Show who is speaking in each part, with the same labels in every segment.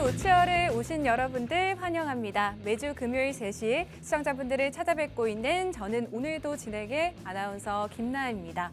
Speaker 1: 우치얼에 오신 여러분들 환영합니다. 매주 금요일 3시에 시청자분들을 찾아뵙고 있는 저는 오늘도 진행의 아나운서 김나혜입니다.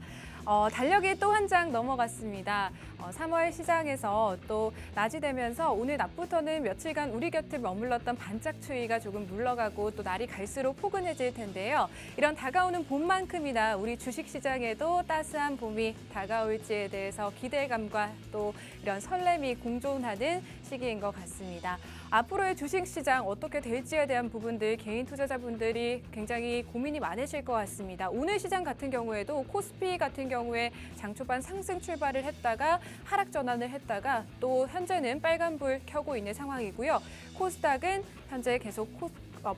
Speaker 1: 달력이 또 한 장 넘어갔습니다. 3월 시장에서 또 낮이 되면서 오늘 낮부터는 며칠간 우리 곁을 머물렀던 반짝 추위가 조금 물러가고 또 날이 갈수록 포근해질 텐데요. 이런 다가오는 봄만큼이나 우리 주식시장에도 따스한 봄이 다가올지에 대해서 기대감과 또 이런 설렘이 공존하는 시기인 것 같습니다. 앞으로의 주식시장 어떻게 될지에 대한 부분들 개인 투자자분들이 굉장히 고민이 많으실 것 같습니다. 오늘 시장 같은 경우에도 코스피 같은 경우에 장 초반 상승 출발을 했다가 하락 전환을 했다가 또 현재는 빨간불 켜고 있는 상황이고요. 코스닥은 현재 계속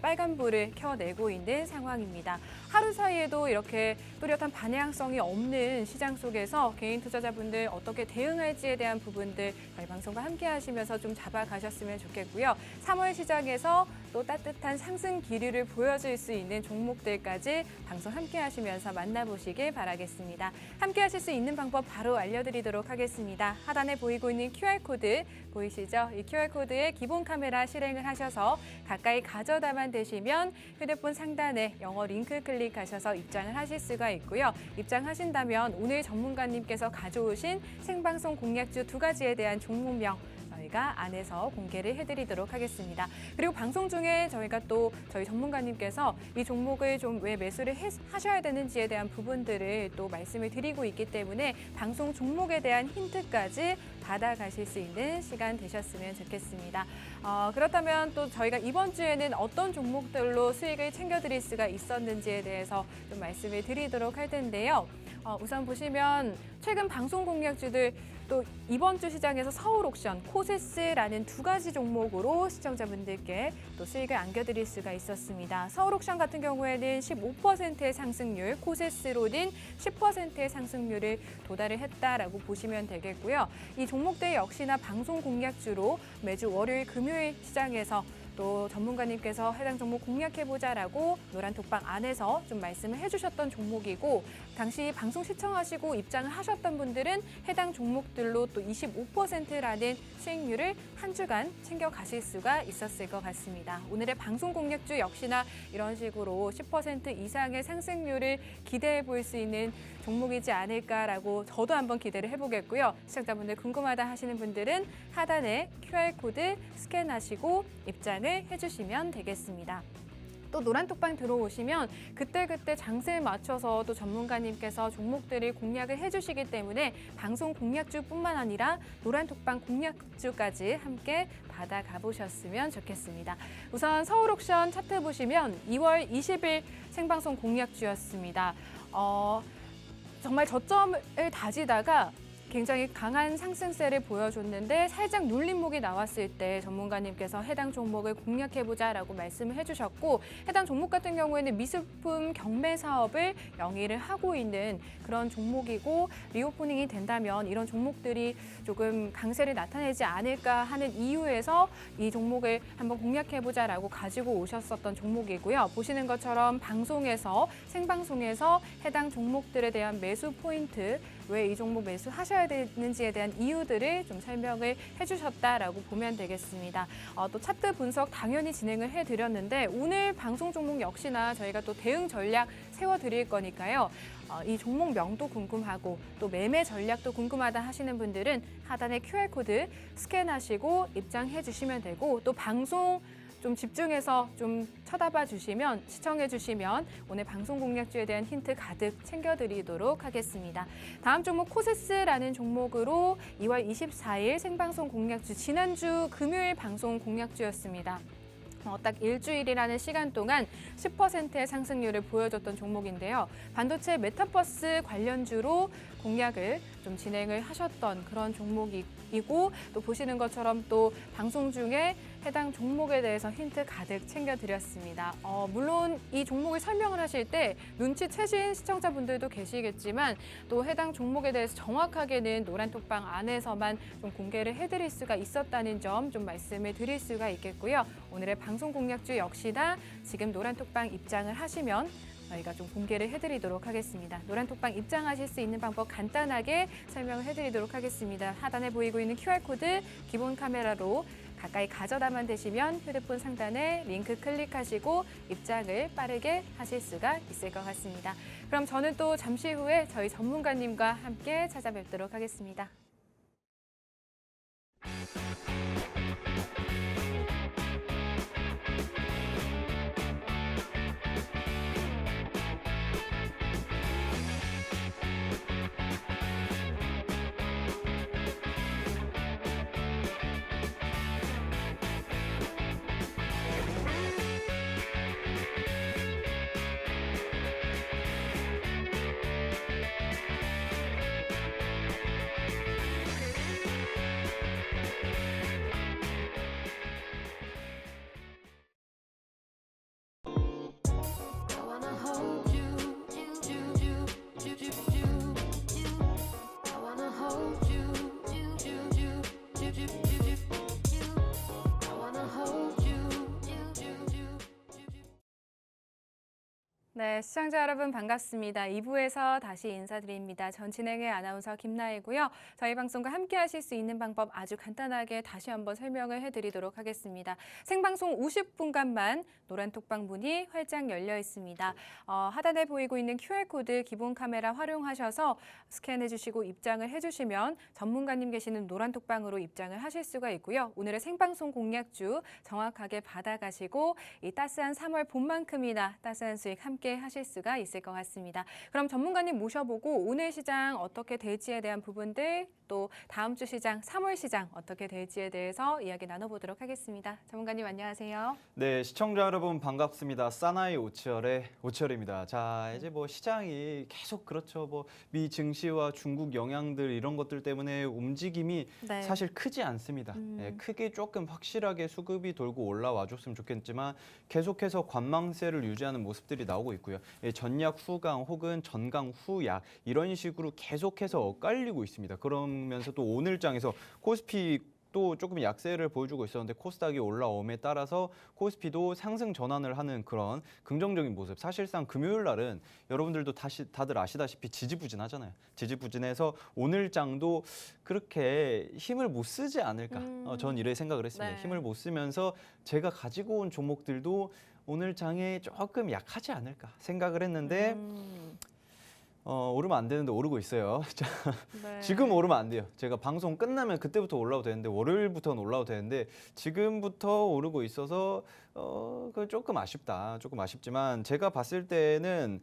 Speaker 1: 빨간불을 켜내고 있는 상황입니다. 하루 사이에도 이렇게 뚜렷한 반향성이 없는 시장 속에서 개인 투자자분들 어떻게 대응할지에 대한 부분들 저희 방송과 함께 하시면서 좀 잡아가셨으면 좋겠고요. 3월 시장에서 또 따뜻한 상승 기류를 보여줄 수 있는 종목들까지 방송 함께 하시면서 만나보시길 바라겠습니다. 함께 하실 수 있는 방법 바로 알려드리도록 하겠습니다. 하단에 보이고 있는 QR코드 보이시죠? 이 QR코드에 기본 카메라 실행을 하셔서 가까이 가져다만 되시면 휴대폰 상단에 영어 링크 클릭하셔서 입장을 하실 수가 있고요. 입장하신다면 오늘 전문가님께서 가져오신 생방송 공략주 2가지에 대한 종목명 저희가 안에서 공개를 해드리도록 하겠습니다. 그리고 방송 중에 저희가 또 저희 전문가님께서 이 종목을 좀 왜 매수를 하셔야 되는지에 대한 부분들을 또 말씀을 드리고 있기 때문에 방송 종목에 대한 힌트까지 받아가실 수 있는 시간 되셨으면 좋겠습니다. 그렇다면 또 저희가 이번 주에는 어떤 종목들로 수익을 챙겨드릴 수가 있었는지에 대해서 좀 말씀을 드리도록 할 텐데요. 우선 보시면 최근 방송 공략주들 또 이번 주 시장에서 서울옥션, 코세스라는 2가지 종목으로 시청자분들께 또 수익을 안겨드릴 수가 있었습니다. 서울옥션 같은 경우에는 15%의 상승률, 코세스로는 10%의 상승률을 도달을 했다라고 보시면 되겠고요. 이 종목들 역시나 방송 공략주로 매주 월요일, 금요일 시장에서 또 전문가님께서 해당 종목 공략해보자라고 노란톡방 안에서 좀 말씀을 해주셨던 종목이고 당시 방송 시청하시고 입장을 하셨던 분들은 해당 종목들로 또 25%라는 수익률을 한 주간 챙겨가실 수가 있었을 것 같습니다. 오늘의 방송 공략주 역시나 이런 식으로 10% 이상의 상승률을 기대해 볼 수 있는 종목이지 않을까라고 저도 한번 기대를 해보겠고요. 시청자분들 궁금하다 하시는 분들은 하단에 QR코드 스캔하시고 입장을 해주시면 되겠습니다. 또 노란톡방 들어오시면 그때그때 장세에 맞춰서 또 전문가님께서 종목들을 공략을 해주시기 때문에 방송 공략주뿐만 아니라 노란톡방 공략주까지 함께 받아가 보셨으면 좋겠습니다. 우선 서울옥션 차트 보시면 2월 20일 생방송 공략주였습니다. 정말 저점을 다지다가 굉장히 강한 상승세를 보여줬는데 살짝 눌림목이 나왔을 때 전문가님께서 해당 종목을 공략해보자라고 말씀을 해주셨고 해당 종목 같은 경우에는 미술품 경매 사업을 영위를 하고 있는 그런 종목이고 리오프닝이 된다면 이런 종목들이 조금 강세를 나타내지 않을까 하는 이유에서 이 종목을 한번 공략해보자라고 가지고 오셨었던 종목이고요. 보시는 것처럼 방송에서 생방송에서 해당 종목들에 대한 매수 포인트 왜 이 종목 매수하셔야 되는지에 대한 이유들을 좀 설명을 해주셨다라고 보면 되겠습니다. 또 차트 분석 당연히 진행을 해드렸는데 오늘 방송 종목 역시나 저희가 또 대응 전략 세워드릴 거니까요. 이 종목명도 궁금하고 또 매매 전략도 궁금하다 하시는 분들은 하단에 QR코드 스캔하시고 입장해 주시면 되고 또 방송 좀 집중해서 좀 쳐다봐 주시면 시청해 주시면 오늘 방송 공략주에 대한 힌트 가득 챙겨드리도록 하겠습니다. 다음 종목 코세스라는 종목으로 2월 24일 생방송 공략주 지난주 금요일 방송 공략주였습니다. 딱 일주일이라는 시간 동안 10%의 상승률을 보여줬던 종목인데요. 반도체 메타버스 관련주로 공략을 좀 진행을 하셨던 그런 종목이고 또 보시는 것처럼 또 방송 중에 해당 종목에 대해서 힌트 가득 챙겨드렸습니다. 물론 이 종목을 설명을 하실 때 눈치채신 시청자분들도 계시겠지만 또 해당 종목에 대해서 정확하게는 노란톡방 안에서만 좀 공개를 해드릴 수가 있었다는 점 좀 말씀을 드릴 수가 있겠고요. 오늘의 방송 공략주 역시나 지금 노란톡방 입장을 하시면 저희가 좀 공개를 해드리도록 하겠습니다. 노란톡방 입장하실 수 있는 방법 간단하게 설명을 해드리도록 하겠습니다. 하단에 보이고 있는 QR코드 기본 카메라로 가까이 가져다만 되시면 휴대폰 상단에 링크 클릭하시고 입장을 빠르게 하실 수가 있을 것 같습니다. 그럼 저는 또 잠시 후에 저희 전문가님과 함께 찾아뵙도록 하겠습니다. 네, 시청자 여러분 반갑습니다. 2부에서 다시 인사드립니다. 전 진행의 아나운서 김나혜고요. 저희 방송과 함께 하실 수 있는 방법 아주 간단하게 다시 한번 설명을 해드리도록 하겠습니다. 생방송 50분간만 노란톡방 문이 활짝 열려 있습니다. 하단에 보이고 있는 QR코드 기본 카메라 활용하셔서 스캔해 주시고 입장을 해주시면 전문가님 계시는 노란톡방으로 입장을 하실 수가 있고요. 오늘의 생방송 공약주 정확하게 받아가시고 이 따스한 3월 봄만큼이나 따스한 수익 함께 하실 수가 있을 것 같습니다. 그럼 전문가님 모셔보고 오늘 시장 어떻게 될지에 대한 부분들 또 다음 주 시장 3월 시장 어떻게 될지에 대해서 이야기 나눠보도록 하겠습니다. 전문가님 안녕하세요.
Speaker 2: 네, 시청자 여러분 반갑습니다. 사나이 오치열입니다. 자, 이제 뭐 시장이 계속 그렇죠. 뭐 미 증시와 중국 영향들 이런 것들 때문에 움직임이
Speaker 1: 네.
Speaker 2: 사실 크지 않습니다. 예, 크게 조금 확실하게 수급이 돌고 올라와 줬으면 좋겠지만 계속해서 관망세를 유지하는 모습들이 나오고 있고요. 예, 전약 후강 혹은 전강 후약 이런 식으로 계속해서 엇갈리고 있습니다. 그러면서 또 오늘장에서 코스피 또 조금 약세를 보여주고 있었는데 코스닥이 올라옴에 따라서 코스피도 상승 전환을 하는 그런 긍정적인 모습. 사실상 금요일 날은 여러분들도 다들 아시다시피 지지부진하잖아요. 지지부진해서 오늘 장도 그렇게 힘을 못 쓰지 않을까. 전 이래 생각을 했습니다.
Speaker 1: 네.
Speaker 2: 힘을 못 쓰면서 제가 가지고 온 종목들도 오늘 장에 조금 약하지 않을까 생각을 했는데 오르면 안 되는데 오르고 있어요.
Speaker 1: 네.
Speaker 2: 지금 오르면 안 돼요. 제가 방송 끝나면 그때부터 올라도 되는데 월요일부터는 올라도 되는데 지금부터 오르고 있어서 그 조금 아쉽다. 조금 아쉽지만 제가 봤을 때는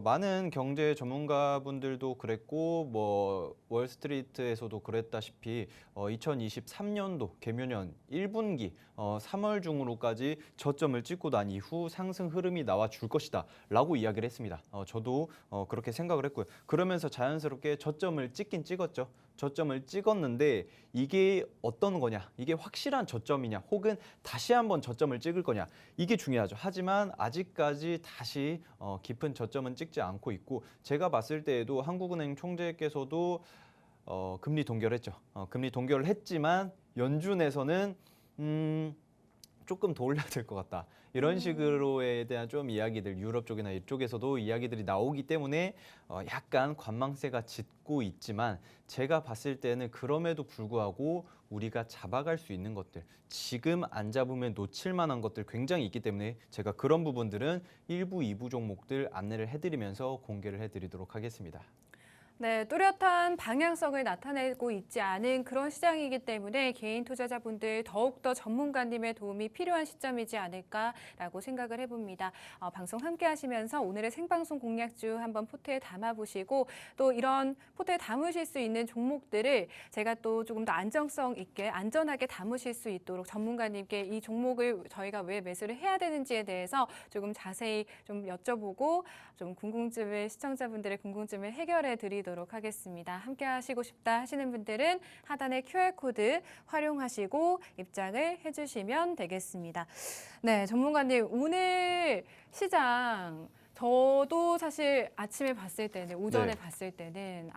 Speaker 2: 많은 경제 전문가분들도 그랬고 뭐 월스트리트에서도 그랬다시피 2023년도 개묘년 1분기 3월 중으로까지 저점을 찍고 난 이후 상승 흐름이 나와 줄 것이다 라고 이야기를 했습니다. 저도 그렇게 생각을 했고요. 그러면서 자연스럽게 저점을 찍긴 찍었죠. 저점을 찍었는데 이게 어떤 거냐? 이게 확실한 저점이냐? 혹은 다시 한번 저점을 찍을 거냐? 이게 중요하죠. 하지만 아직까지 다시 깊은 저점은 찍지 않고 있고 제가 봤을 때에도 한국은행 총재께서도 금리 동결했죠. 금리 동결을 했지만 연준에서는 조금 더 올려야 될 것 같다. 이런 식으로에 대한 좀 이야기들 유럽 쪽이나 이쪽에서도 이야기들이 나오기 때문에 약간 관망세가 짙고 있지만 제가 봤을 때는 그럼에도 불구하고 우리가 잡아갈 수 있는 것들 지금 안 잡으면 놓칠 만한 것들 굉장히 있기 때문에 제가 그런 부분들은 1부, 2부 종목들 안내를 해드리면서 공개를 해드리도록 하겠습니다.
Speaker 1: 네, 뚜렷한 방향성을 나타내고 있지 않은 그런 시장이기 때문에 개인 투자자분들 더욱더 전문가님의 도움이 필요한 시점이지 않을까라고 생각을 해봅니다. 방송 함께 하시면서 오늘의 생방송 공약주 한번 포트에 담아보시고 또 이런 포트에 담으실 수 있는 종목들을 제가 또 조금 더 안정성 있게 안전하게 담으실 수 있도록 전문가님께 이 종목을 저희가 왜 매수를 해야 되는지에 대해서 조금 자세히 좀 여쭤보고 좀 시청자분들의 궁금증을 해결해 드리도록 하겠습니다. 함께 하시고 싶다 하시는 분들은 하단의 QR코드 활용하시고 입장을 해주시면 되겠습니다. 네, 전문가님 오늘 시장 저도 사실 아침에 봤을 때는, 오전에
Speaker 2: 네.
Speaker 1: 봤을 때는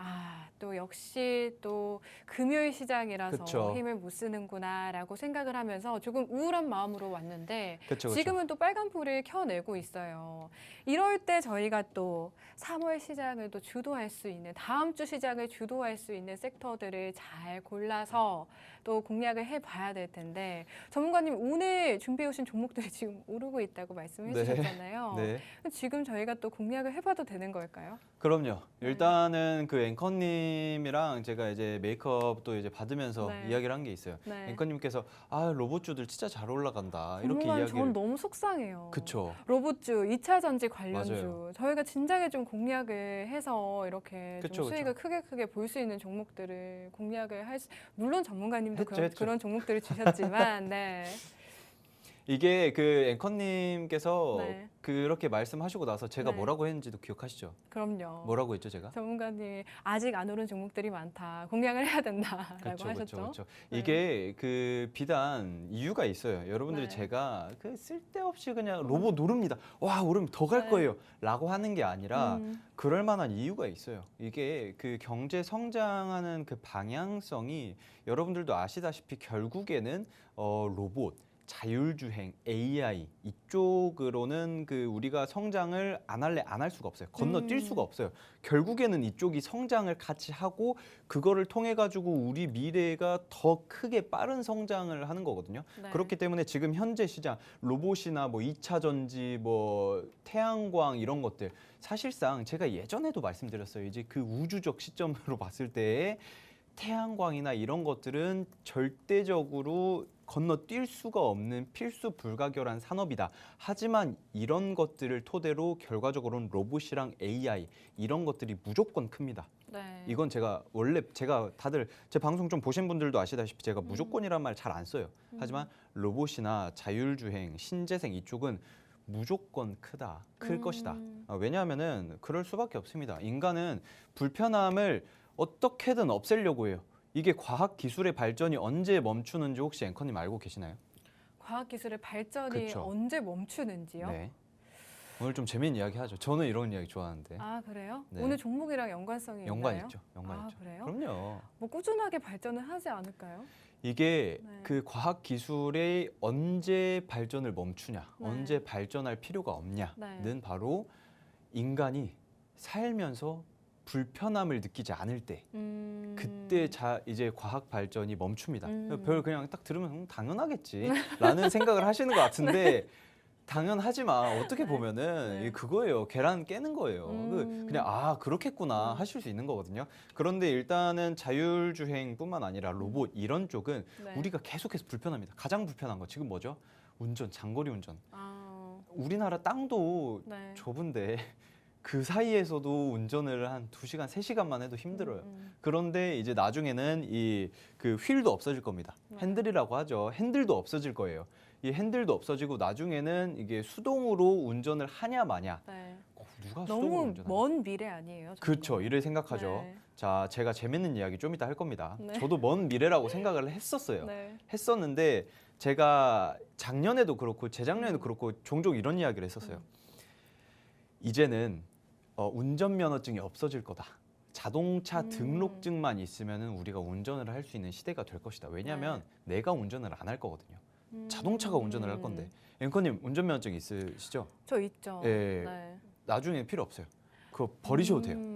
Speaker 1: 또 역시 또 금요일 시장이라서
Speaker 2: 그쵸.
Speaker 1: 힘을 못 쓰는구나라고 생각을 하면서 조금 우울한 마음으로 왔는데
Speaker 2: 그쵸, 그쵸.
Speaker 1: 지금은 또 빨간불을 켜내고 있어요. 이럴 때 저희가 또 3월 시장을 또 주도할 수 있는, 다음 주 시장을 주도할 수 있는 섹터들을 잘 골라서 또 공략을 해봐야 될 텐데, 전문가님 오늘 준비해 오신 종목들이 지금 오르고 있다고 말씀해
Speaker 2: 네.
Speaker 1: 주셨잖아요.
Speaker 2: 네.
Speaker 1: 지금 저희가 또 공략을 해봐도 되는 걸까요?
Speaker 2: 그럼요. 일단은 그 앵커님이랑 제가 이제 메이크업도 이제 받으면서
Speaker 1: 네.
Speaker 2: 이야기를 한 게 있어요.
Speaker 1: 네.
Speaker 2: 앵커님께서 로봇주들 진짜 잘 올라간다 이렇게
Speaker 1: 전문가님, 전
Speaker 2: 이야기를.
Speaker 1: 너무 속상해요.
Speaker 2: 그쵸.
Speaker 1: 로봇주, 2차 전지 관련주.
Speaker 2: 맞아요.
Speaker 1: 저희가 진작에 좀 공략을 해서 이렇게
Speaker 2: 그쵸,
Speaker 1: 좀 수익을
Speaker 2: 그쵸.
Speaker 1: 크게 볼 수 있는 종목들을 공략을 물론 전문가님도
Speaker 2: 했죠.
Speaker 1: 그런 종목들을 주셨지만, 네.
Speaker 2: 이게 그 앵커님께서
Speaker 1: 네.
Speaker 2: 그렇게 말씀하시고 나서 제가
Speaker 1: 네.
Speaker 2: 뭐라고 했는지도 기억하시죠?
Speaker 1: 그럼요.
Speaker 2: 뭐라고 했죠, 제가?
Speaker 1: 전문가님 아직 안 오른 종목들이 많다. 공략을 해야 된다라고
Speaker 2: 그렇죠,
Speaker 1: 하셨죠.
Speaker 2: 그렇죠.
Speaker 1: 네.
Speaker 2: 이게 그 비단 이유가 있어요. 여러분들이
Speaker 1: 네.
Speaker 2: 제가 그 쓸데없이 그냥 로봇 오릅니다. 와, 오르면 더 갈
Speaker 1: 네.
Speaker 2: 거예요.라고 하는 게 아니라
Speaker 1: 음,
Speaker 2: 그럴 만한 이유가 있어요. 이게 그 경제 성장하는 그 방향성이 여러분들도 아시다시피 결국에는 로봇, 자율주행, AI 이쪽으로는 그 우리가 성장을 안 할 수가 없어요. 건너뛸 수가 없어요. 결국에는 이쪽이 성장을 같이 하고 그거를 통해 가지고 우리 미래가 더 크게 빠른 성장을 하는 거거든요.
Speaker 1: 네.
Speaker 2: 그렇기 때문에 지금 현재 시장 로봇이나 뭐 2차 전지, 뭐 태양광 이런 것들 사실상 제가 예전에도 말씀드렸어요. 이제 그 우주적 시점으로 봤을 때 태양광이나 이런 것들은 절대적으로 건너뛸 수가 없는 필수 불가결한 산업이다. 하지만 이런 것들을 토대로 결과적으로는 로봇이랑 AI 이런 것들이 무조건 큽니다.
Speaker 1: 네.
Speaker 2: 이건 제가 다들 제 방송 좀 보신 분들도 아시다시피 제가 무조건이란 말 잘 안 써요. 하지만 로봇이나 자율주행, 신재생 이쪽은 무조건 클 것이다. 왜냐하면은 그럴 수밖에 없습니다. 인간은 불편함을 어떻게든 없애려고 해요. 이게 과학 기술의 발전이 언제 멈추는지 혹시 앵커님 알고 계시나요?
Speaker 1: 과학기술의 발전이
Speaker 2: 그쵸.
Speaker 1: 언제 멈추는지요?
Speaker 2: 네. 오늘 좀 재미있는 이야기 하죠. 저는 이런 이야기 좋아하는데.
Speaker 1: 아, 그래요?
Speaker 2: 네.
Speaker 1: 오늘 종목이랑 연관성이
Speaker 2: 연관
Speaker 1: 있나요?
Speaker 2: 있죠. 연관
Speaker 1: 아,
Speaker 2: 있죠.
Speaker 1: 그래요?
Speaker 2: 그럼요.
Speaker 1: 뭐 꾸준하게 발전을 하지 않을까요?
Speaker 2: 이게
Speaker 1: 네.
Speaker 2: 그 과학 기술의 언제 발전을 멈추냐,
Speaker 1: 네.
Speaker 2: 언제 발전할 필요가 없냐는
Speaker 1: 네.
Speaker 2: 바로 인간이 살면서 불편함을 느끼지 않을 때 그때 이제 과학 발전이 멈춥니다. 그냥 딱 들으면 당연하겠지라는 생각을 하시는 것 같은데 당연하지만 어떻게
Speaker 1: 네.
Speaker 2: 보면은
Speaker 1: 네.
Speaker 2: 그거예요. 계란 깨는 거예요. 그냥 그렇겠구나 하실 수 있는 거거든요. 그런데 일단은 자율주행뿐만 아니라 로봇 이런 쪽은
Speaker 1: 네.
Speaker 2: 우리가 계속해서 불편합니다. 가장 불편한 거 지금 뭐죠? 운전, 장거리 운전.
Speaker 1: 아,
Speaker 2: 우리나라 땅도
Speaker 1: 네.
Speaker 2: 좁은데 그 사이에서도 운전을 한 2시간, 3시간만 해도 힘들어요. 그런데 이제 나중에는 이 그 휠도 없어질 겁니다.
Speaker 1: 네.
Speaker 2: 핸들이라고 하죠. 핸들도 없어질 거예요. 이 핸들도 없어지고 나중에는 이게 수동으로 운전을 하냐 마냐.
Speaker 1: 네.
Speaker 2: 누가 수동으로
Speaker 1: 너무
Speaker 2: 운전하냐?
Speaker 1: 먼 미래 아니에요?
Speaker 2: 그렇죠. 이래 생각하죠.
Speaker 1: 네.
Speaker 2: 자, 제가 재밌는 이야기 좀 이따 할 겁니다.
Speaker 1: 네.
Speaker 2: 저도 먼 미래라고 생각을 했었어요.
Speaker 1: 네.
Speaker 2: 했었는데 제가 작년에도 그렇고 재작년에도 그렇고 종종 이런 이야기를 했었어요. 이제는 운전면허증이 없어질 거다. 자동차 등록증만 있으면은 우리가 운전을 할 수 있는 시대가 될 것이다. 왜냐하면 내가 운전을 안 할 거거든요. 자동차가 운전을 할 건데. 앵커님 운전면허증 있으시죠?
Speaker 1: 저 있죠.
Speaker 2: 예.
Speaker 1: 네.
Speaker 2: 나중에 필요 없어요. 그거 버리셔도 돼요.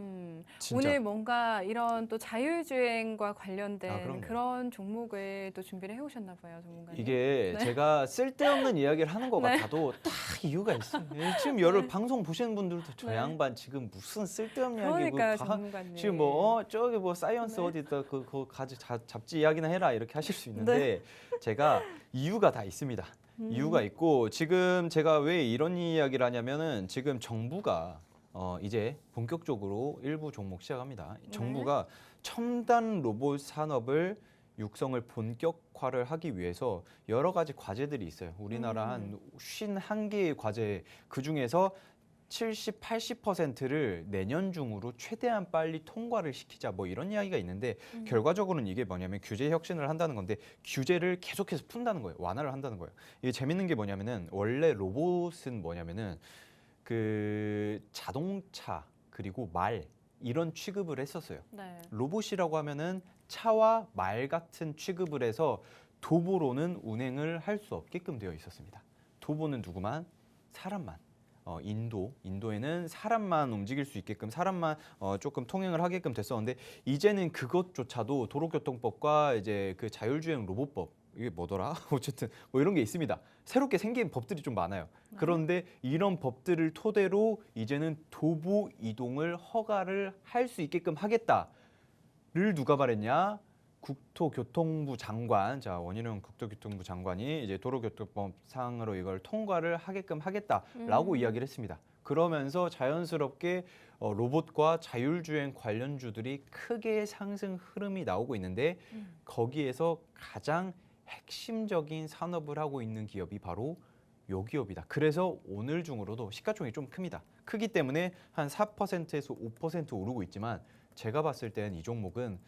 Speaker 2: 진짜.
Speaker 1: 오늘 뭔가 이런 또 자율주행과 관련된
Speaker 2: 그럼요.
Speaker 1: 그런 종목을 또 준비를 해오셨나 봐요, 전문가님.
Speaker 2: 이게 제가 쓸데없는 이야기를 하는 것
Speaker 1: 네.
Speaker 2: 같아도 딱 이유가 있어요. 지금 방송 보시는 분들도 저
Speaker 1: 네.
Speaker 2: 양반 지금 무슨 쓸데없는 이야기
Speaker 1: 그러니까요,
Speaker 2: 과학
Speaker 1: 전문가님.
Speaker 2: 지금 저기 사이언스
Speaker 1: 네.
Speaker 2: 어디 있다 그거 가지 잡지 이야기나 해라 이렇게 하실 수 있는데 제가 이유가 다 있습니다. 이유가 있고 지금 제가 왜 이런 이야기를 하냐면은 지금 정부가 이제 본격적으로 일부 종목 시작합니다. 정부가 첨단 로봇 산업을 육성을 본격화를 하기 위해서 여러 가지 과제들이 있어요. 우리나라 한 51개의 과제 그중에서 70, 80%를 내년 중으로 최대한 빨리 통과를 시키자 뭐 이런 이야기가 있는데 결과적으로는 이게 뭐냐면 규제 혁신을 한다는 건데 규제를 계속해서 푼다는 거예요. 완화를 한다는 거예요. 이게 재밌는 게 뭐냐면은 원래 로봇은 뭐냐면은 그 자동차 그리고 말 이런 취급을 했었어요.
Speaker 1: 네.
Speaker 2: 로봇이라고 하면은 차와 말 같은 취급을 해서 도보로는 운행을 할 수 없게끔 되어 있었습니다. 도보는 누구만? 사람만. 인도에는 사람만 움직일 수 있게끔 사람만 조금 통행을 하게끔 됐었는데 이제는 그것조차도 도로교통법과 이제 그 자율주행 로봇법 이게 뭐더라? 어쨌든 뭐 이런 게 있습니다. 새롭게 생긴 법들이 좀 많아요. 그런데 이런 법들을 토대로 이제는 도보 이동을 허가를 할 수 있게끔 하겠다를 누가 말했냐? 국토교통부 장관, 자 원희룡 국토교통부 장관이 이제 도로교통법상으로 이걸 통과를 하게끔 하겠다라고 이야기를 했습니다. 그러면서 자연스럽게 로봇과 자율주행 관련주들이 크게 상승 흐름이 나오고 있는데 거기에서 가장 핵심적인 산업을 하고 있는 기업이 바로 요 기업이다. 그래서 오늘 중으로도 시가총액이 좀 큽니다. 크기 때문에 한 4%에서 5% 오르고 있지만 제가 봤을 땐 이 종목은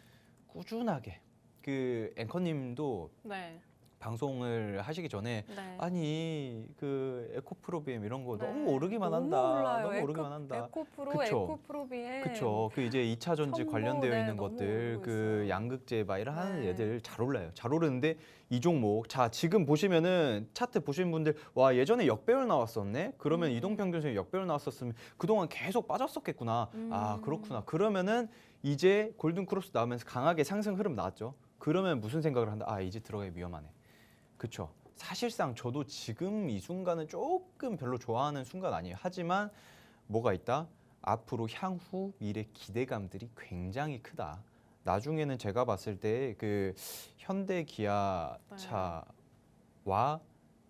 Speaker 2: 꾸준하게 그 앵커님도
Speaker 1: 네.
Speaker 2: 방송을 하시기 전에
Speaker 1: 네.
Speaker 2: 아니 그 에코프로비엠 이런 거
Speaker 1: 네.
Speaker 2: 너무 오르기만
Speaker 1: 너무
Speaker 2: 한다.
Speaker 1: 올라요.
Speaker 2: 너무 오르기만 한다.
Speaker 1: 에코프로,
Speaker 2: 그쵸.
Speaker 1: 에코프로비엠.
Speaker 2: 그쵸. 그 이제 2차 전지
Speaker 1: 첨보,
Speaker 2: 관련되어
Speaker 1: 네,
Speaker 2: 있는
Speaker 1: 너무
Speaker 2: 것들,
Speaker 1: 오르고
Speaker 2: 그
Speaker 1: 있어요.
Speaker 2: 양극재 막 이런 하는
Speaker 1: 네.
Speaker 2: 애들 잘 올라요. 잘 오르는데 이 종목, 자 지금 보시면은 차트 보신 분들 와 예전에 역배열 나왔었네. 그러면 이동평균선이 역배열 나왔었으면 그동안 계속 빠졌었겠구나. 아 그렇구나. 그러면은 이제 골든크로스 나오면서 강하게 상승 흐름 나왔죠. 그러면 무슨 생각을 한다? 아 이제 들어가기 위험하네. 그쵸. 사실상 저도 지금 이 순간은 조금 별로 좋아하는 순간 아니에요. 하지만 뭐가 있다? 앞으로 향후 미래 기대감들이 굉장히 크다. 나중에는 제가 봤을 때 그 현대 기아차와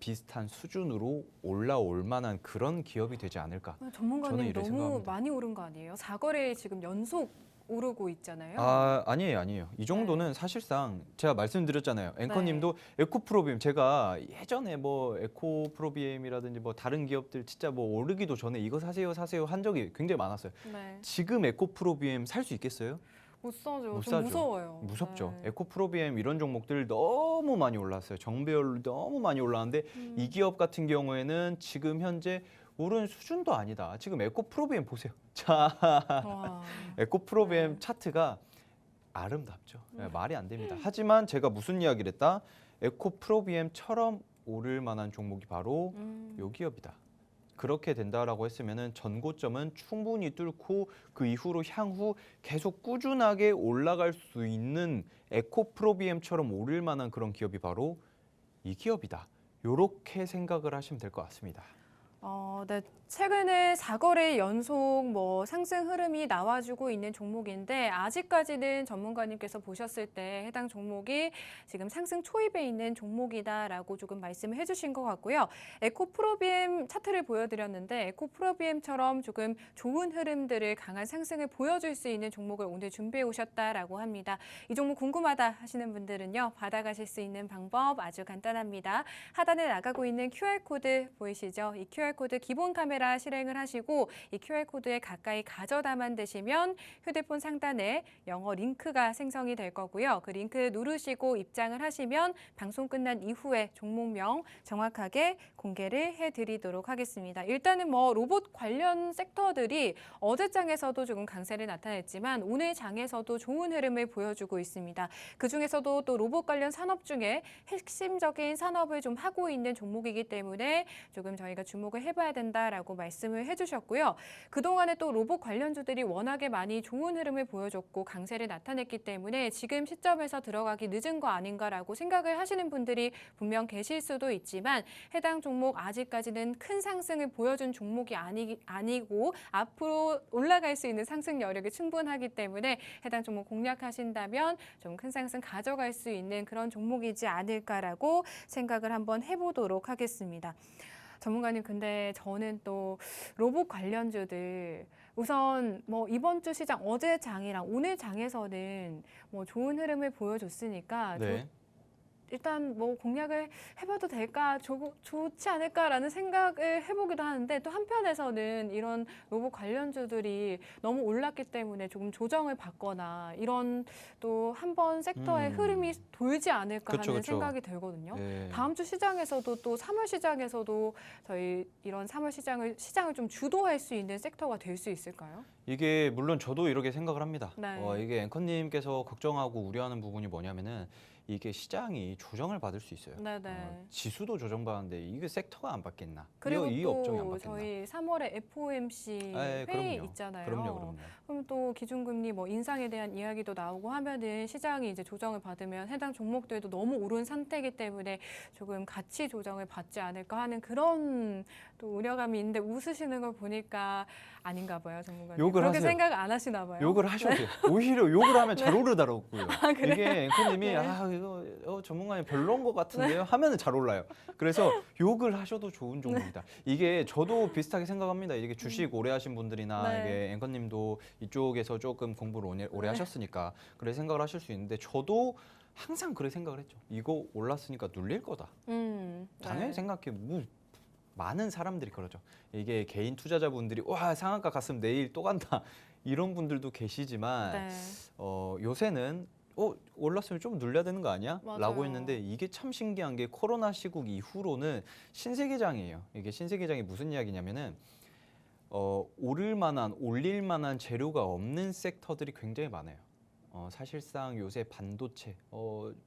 Speaker 2: 비슷한 수준으로 올라올 만한 그런 기업이 되지 않을까. 저는
Speaker 1: 전문가님
Speaker 2: 이렇게
Speaker 1: 너무
Speaker 2: 생각합니다.
Speaker 1: 많이 오른 거 아니에요? 4거래 지금 연속 오르고 있잖아요.
Speaker 2: 아니에요. 이 정도는 사실상 제가 말씀드렸잖아요. 앵커님도
Speaker 1: 네.
Speaker 2: 에코프로비엠 제가 예전에 뭐 에코프로비엠이라든지 뭐 다른 기업들 진짜 뭐 오르기도 전에 이거 사세요 한 적이 굉장히 많았어요.
Speaker 1: 네.
Speaker 2: 지금 에코프로비엠 살 수 있겠어요?
Speaker 1: 못 사죠.
Speaker 2: 못
Speaker 1: 좀
Speaker 2: 사죠.
Speaker 1: 무서워요.
Speaker 2: 무섭죠.
Speaker 1: 네.
Speaker 2: 에코프로비엠 이런 종목들 너무 많이 올랐어요. 정배열로 너무 많이 올랐는데 이 기업 같은 경우에는 지금 현재 오른 수준도 아니다. 지금 에코프로비엠 보세요. 자,
Speaker 1: 와.
Speaker 2: 에코프로비엠
Speaker 1: 네.
Speaker 2: 차트가 아름답죠. 말이 안 됩니다. 하지만 제가 무슨 이야기를 했다? 에코프로비엠처럼 오를 만한 종목이 바로 요 기업이다. 그렇게 된다라고 했으면은 전고점은 충분히 뚫고 그 이후로 향후 계속 꾸준하게 올라갈 수 있는 에코프로비엠처럼 오를 만한 그런 기업이 바로 이 기업이다. 요렇게 생각을 하시면 될 것 같습니다.
Speaker 1: 네. 최근에 4거래 연속 뭐 상승 흐름이 나와주고 있는 종목인데 아직까지는 전문가님께서 보셨을 때 해당 종목이 지금 상승 초입에 있는 종목이다라고 조금 말씀을 해주신 것 같고요. 에코프로비엠 차트를 보여드렸는데 에코프로비엠처럼 조금 좋은 흐름들을 강한 상승을 보여줄 수 있는 종목을 오늘 준비해 오셨다라고 합니다. 이 종목 궁금하다 하시는 분들은요. 받아가실 수 있는 방법 아주 간단합니다. 하단에 나가고 있는 QR코드 보이시죠? 이 QR코드 기본 카메라 실행을 하시고 이 QR코드에 가까이 가져다만 되시면 휴대폰 상단에 영어 링크가 생성이 될 거고요. 그 링크 누르시고 입장을 하시면 방송 끝난 이후에 종목명 정확하게 공개를 해드리도록 하겠습니다. 일단은 뭐 로봇 관련 섹터들이 어제장에서도 조금 강세를 나타냈지만 오늘 장에서도 좋은 흐름을 보여주고 있습니다. 그중에서도 또 로봇 관련 산업 중에 핵심적인 산업을 좀 하고 있는 종목이기 때문에 조금 저희가 주목을 해봐야 된다라고 말씀을 해주셨고요. 그동안에 또 로봇 관련주들이 워낙에 많이 좋은 흐름을 보여줬고 강세를 나타냈기 때문에 지금 시점에서 들어가기 늦은 거 아닌가라고 생각을 하시는 분들이 분명 계실 수도 있지만 해당 종목 아직까지는 큰 상승을 보여준 종목이 아니고 앞으로 올라갈 수 있는 상승 여력이 충분하기 때문에 해당 종목 공략하신다면 좀 큰 상승 가져갈 수 있는 그런 종목이지 않을까라고 생각을 한번 해보도록 하겠습니다. 전문가님, 근데 저는 또 로봇 관련주들 우선 뭐 이번 주 시장 어제 장이랑 오늘 장에서는 뭐 좋은 흐름을 보여줬으니까
Speaker 2: 네.
Speaker 1: 일단 뭐 공략을 해봐도 될까, 좋지 않을까라는 생각을 해보기도 하는데 또 한편에서는 이런 로봇 관련주들이 너무 올랐기 때문에 조금 조정을 받거나 이런 또 한번 섹터의 흐름이 돌지 않을까
Speaker 2: 그쵸,
Speaker 1: 하는
Speaker 2: 그쵸.
Speaker 1: 생각이 들거든요.
Speaker 2: 예.
Speaker 1: 다음 주 시장에서도 또 3월 시장에서도 저희 이런 3월 시장을 좀 주도할 수 있는 섹터가 될 수 있을까요?
Speaker 2: 이게 물론 저도 이렇게 생각을 합니다.
Speaker 1: 네.
Speaker 2: 이게 앵커님께서 걱정하고 우려하는 부분이 뭐냐면은 이게 시장이 조정을 받을 수 있어요.
Speaker 1: 네네.
Speaker 2: 지수도 조정받는데 이게 섹터가 안 받겠나?
Speaker 1: 그리고
Speaker 2: 이 업종이 안
Speaker 1: 또
Speaker 2: 받겠나?
Speaker 1: 저희 3월에 FOMC
Speaker 2: 예,
Speaker 1: 회의
Speaker 2: 그럼요.
Speaker 1: 있잖아요.
Speaker 2: 그럼요.
Speaker 1: 그럼 또 기준금리 뭐 인상에 대한 이야기도 나오고 하면은 시장이 이제 조정을 받으면 해당 종목들도 너무 오른 상태이기 때문에 조금 가치 조정을 받지 않을까 하는 그런 또 우려감이 있는데 웃으시는 걸 보니까 아닌가 봐요, 전문가님.
Speaker 2: 욕을
Speaker 1: 그렇게
Speaker 2: 하세요.
Speaker 1: 생각 안 하시나 봐요.
Speaker 2: 욕을 하셔도 돼요. 오히려 욕을 하면 잘 오르더라고요.
Speaker 1: 그래요?
Speaker 2: 이게 앵커님이
Speaker 1: 네.
Speaker 2: 이거 전문가님 별로인 것 같은데요? 하면은 잘 올라요. 그래서 욕을 하셔도 좋은 종목이다. 이게 저도 비슷하게 생각합니다. 이게 주식 오래 하신 분들이나
Speaker 1: 네.
Speaker 2: 이게 앵커님도 이쪽에서 조금 공부를 오래 하셨으니까 그래 생각을 하실 수 있는데 저도 항상 그래 생각을 했죠. 이거 올랐으니까 눌릴 거다. 당연히
Speaker 1: 네.
Speaker 2: 생각해. 뭐 많은 사람들이 그러죠. 이게 개인 투자자분들이 와 상한가 갔으면 내일 또 간다 이런 분들도 계시지만
Speaker 1: 네.
Speaker 2: 요새는 올랐으면 좀 눌려야 되는 거 아니야?
Speaker 1: 맞아요.
Speaker 2: 라고 했는데 이게 참 신기한 게 코로나 시국 이후로는 신세계장이에요. 이게 신세계장이 무슨 이야기냐면은 오를 만한 올릴 만한 재료가 없는 섹터들이 굉장히 많아요. 사실상 요새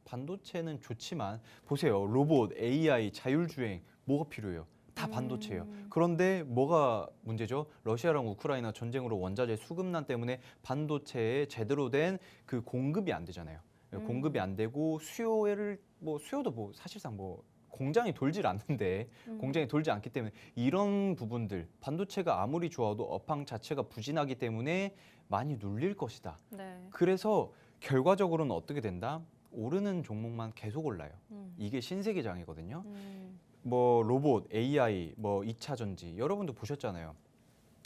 Speaker 2: 반도체는 좋지만 보세요. 로봇, AI, 자율주행 뭐가 필요해요? 다 반도체예요. 그런데 뭐가 문제죠? 러시아랑 우크라이나 전쟁으로 원자재 수급난 때문에 반도체에 제대로 된 그 공급이 안 되잖아요. 공급이 안 되고 수요도 사실상 공장이 돌질 않는데 공장이 돌지 않기 때문에 이런 부분들 반도체가 아무리 좋아도 업황 자체가 부진하기 때문에 많이 눌릴 것이다.
Speaker 1: 네.
Speaker 2: 그래서 결과적으로는 어떻게 된다? 오르는 종목만 계속 올라요. 이게 신세계장이거든요. 로봇, AI, 2차 전지 여러분도 보셨잖아요.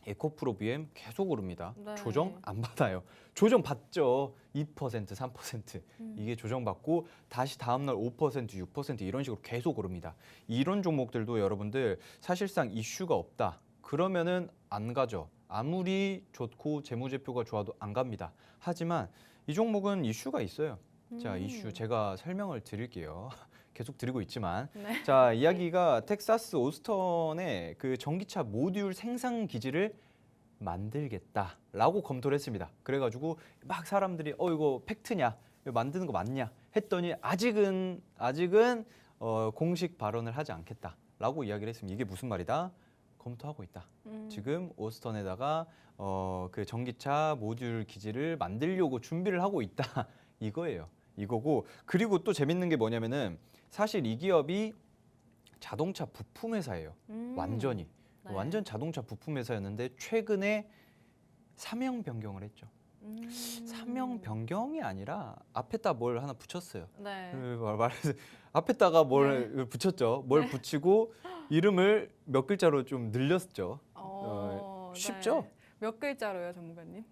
Speaker 2: 에코프로 BM 계속 오릅니다.
Speaker 1: 네.
Speaker 2: 조정 안 받아요. 조정 받죠. 2%, 3% 이게 조정받고 다시 다음날 5%, 6% 이런 식으로 계속 오릅니다. 이런 종목들도 여러분들 사실상 이슈가 없다. 그러면은 안 가죠. 아무리 좋고 재무제표가 좋아도 안 갑니다. 하지만 이 종목은 이슈가 있어요. 자, 이슈 제가 설명을 드릴게요. 계속 드리고 있지만
Speaker 1: 네.
Speaker 2: 자, 이야기가 텍사스 오스턴에 그 전기차 모듈 생산 기지를 만들겠다라고 검토를 했습니다. 그래가지고 막 사람들이 이거 팩트냐, 이거 만드는 거 맞냐 했더니 아직은 공식 발언을 하지 않겠다라고 이야기를 했습니다. 이게 무슨 말이다? 검토하고 있다. 지금 오스턴에다가 그 전기차 모듈 기지를 만들려고 준비를 하고 있다. 이거예요. 이거고 그리고 또 재밌는 게 뭐냐면은 사실 이 기업이 자동차 부품 회사예요. 완전히.
Speaker 1: 네.
Speaker 2: 완전 자동차 부품 회사였는데 최근에 사명 변경을 했죠. 사명 변경이 아니라 앞에다 뭘 하나 붙였어요.
Speaker 1: 네.
Speaker 2: 말해서 앞에다가 뭘 붙였죠. 뭘
Speaker 1: 네.
Speaker 2: 붙이고 이름을 몇 글자로 좀 늘렸죠. 쉽죠?
Speaker 1: 네. 몇 글자로요, 전문가님?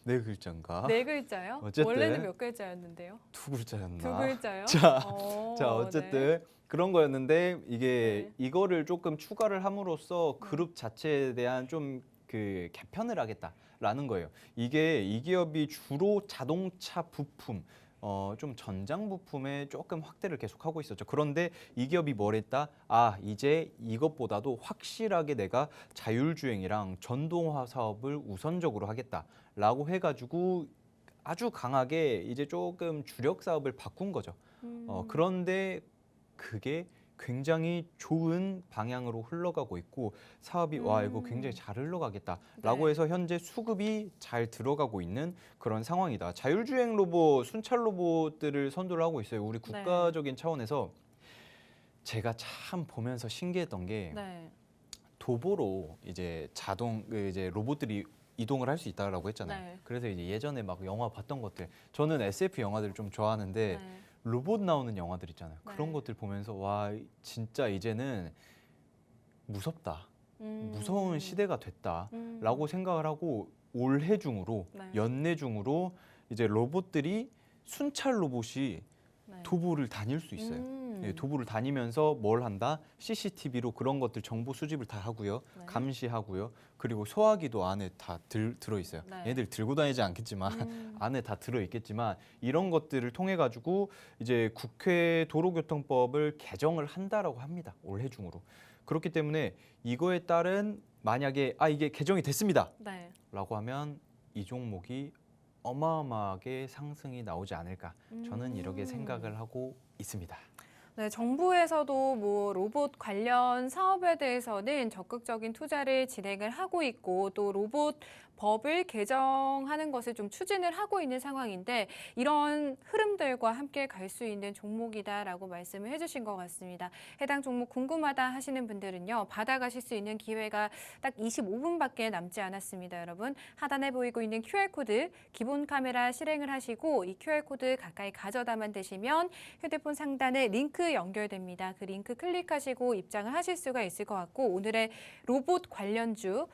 Speaker 2: 네 글자인가?
Speaker 1: 네 글자요?
Speaker 2: 어쨌든.
Speaker 1: 원래는 몇 글자였는데요?
Speaker 2: 두 글자였나?
Speaker 1: 두 글자요?
Speaker 2: 자, 어쨌든 그런 거였는데
Speaker 1: 네.
Speaker 2: 이거를 조금 추가를 함으로써 그룹 자체에 대한 좀 그 개편을 하겠다라는 거예요. 이게 이 기업이 주로 자동차 부품 좀 전장 부품에 조금 확대를 계속하고 있었죠. 그런데 이 기업이 뭘 했다? 이제 이것보다도 확실하게 내가 자율주행이랑 전동화 사업을 우선적으로 하겠다라고 해가지고 아주 강하게 이제 조금 주력 사업을 바꾼 거죠. 그런데 그게 굉장히 좋은 방향으로 흘러가고 있고 사업이 이거 굉장히 잘 흘러가겠다라고
Speaker 1: 네.
Speaker 2: 해서 현재 수급이 잘 들어가고 있는 그런 상황이다. 자율주행 로봇, 순찰 로봇들을 선도를 하고 있어요. 우리 국가적인 차원에서 제가 참 보면서 신기했던 게
Speaker 1: 네.
Speaker 2: 도보로 이제 이제 로봇들이 이동을 할 수 있다라고 했잖아요.
Speaker 1: 네.
Speaker 2: 그래서 이제 예전에 막 영화 봤던 것들 저는 SF 영화들을 좀 좋아하는데
Speaker 1: 네.
Speaker 2: 로봇 나오는 영화들 있잖아요.
Speaker 1: 네.
Speaker 2: 그런 것들 보면서 와 진짜 이제는 무섭다. 무서운 시대가 됐다라고 생각을 하고 올해 중으로
Speaker 1: 네.
Speaker 2: 연내 중으로 이제 로봇들이 순찰 로봇이
Speaker 1: 네.
Speaker 2: 도보를 다닐 수 있어요. 예, 도보를 다니면서 뭘 한다? CCTV로 그런 것들 정보 수집을 다 하고요.
Speaker 1: 네.
Speaker 2: 감시하고요. 그리고 소화기도 안에 다 들어 있어요.
Speaker 1: 네.
Speaker 2: 얘들 들고 다니지 않겠지만 안에 다 들어 있겠지만 이런 것들을 통해 가지고 이제 국회 도로교통법을 개정을 한다라고 합니다. 올해 중으로. 그렇기 때문에 이거에 따른 만약에 이게 개정이 됐습니다.
Speaker 1: 네.
Speaker 2: 라고 하면 이 종목이 어마어마하게 상승이 나오지 않을까. 저는 이렇게 생각을 하고 있습니다.
Speaker 1: 네, 정부에서도 뭐 로봇 관련 사업에 대해서는 적극적인 투자를 진행을 하고 있고 또 로봇 법을 개정하는 것을 좀 추진을 하고 있는 상황인데 이런 흐름들과 함께 갈 수 있는 종목이다라고 말씀을 해주신 것 같습니다. 해당 종목 궁금하다 하시는 분들은요. 받아가실 수 있는 기회가 딱 25분밖에 남지 않았습니다. 여러분 하단에 보이고 있는 QR코드 기본 카메라 실행을 하시고 이 QR코드 가까이 가져다만 대시면 휴대폰 상단에 링크 연결됩니다. 그 링크 클릭하시고 입장을 하실 수가 있을 것 같고 오늘의 로봇 관련주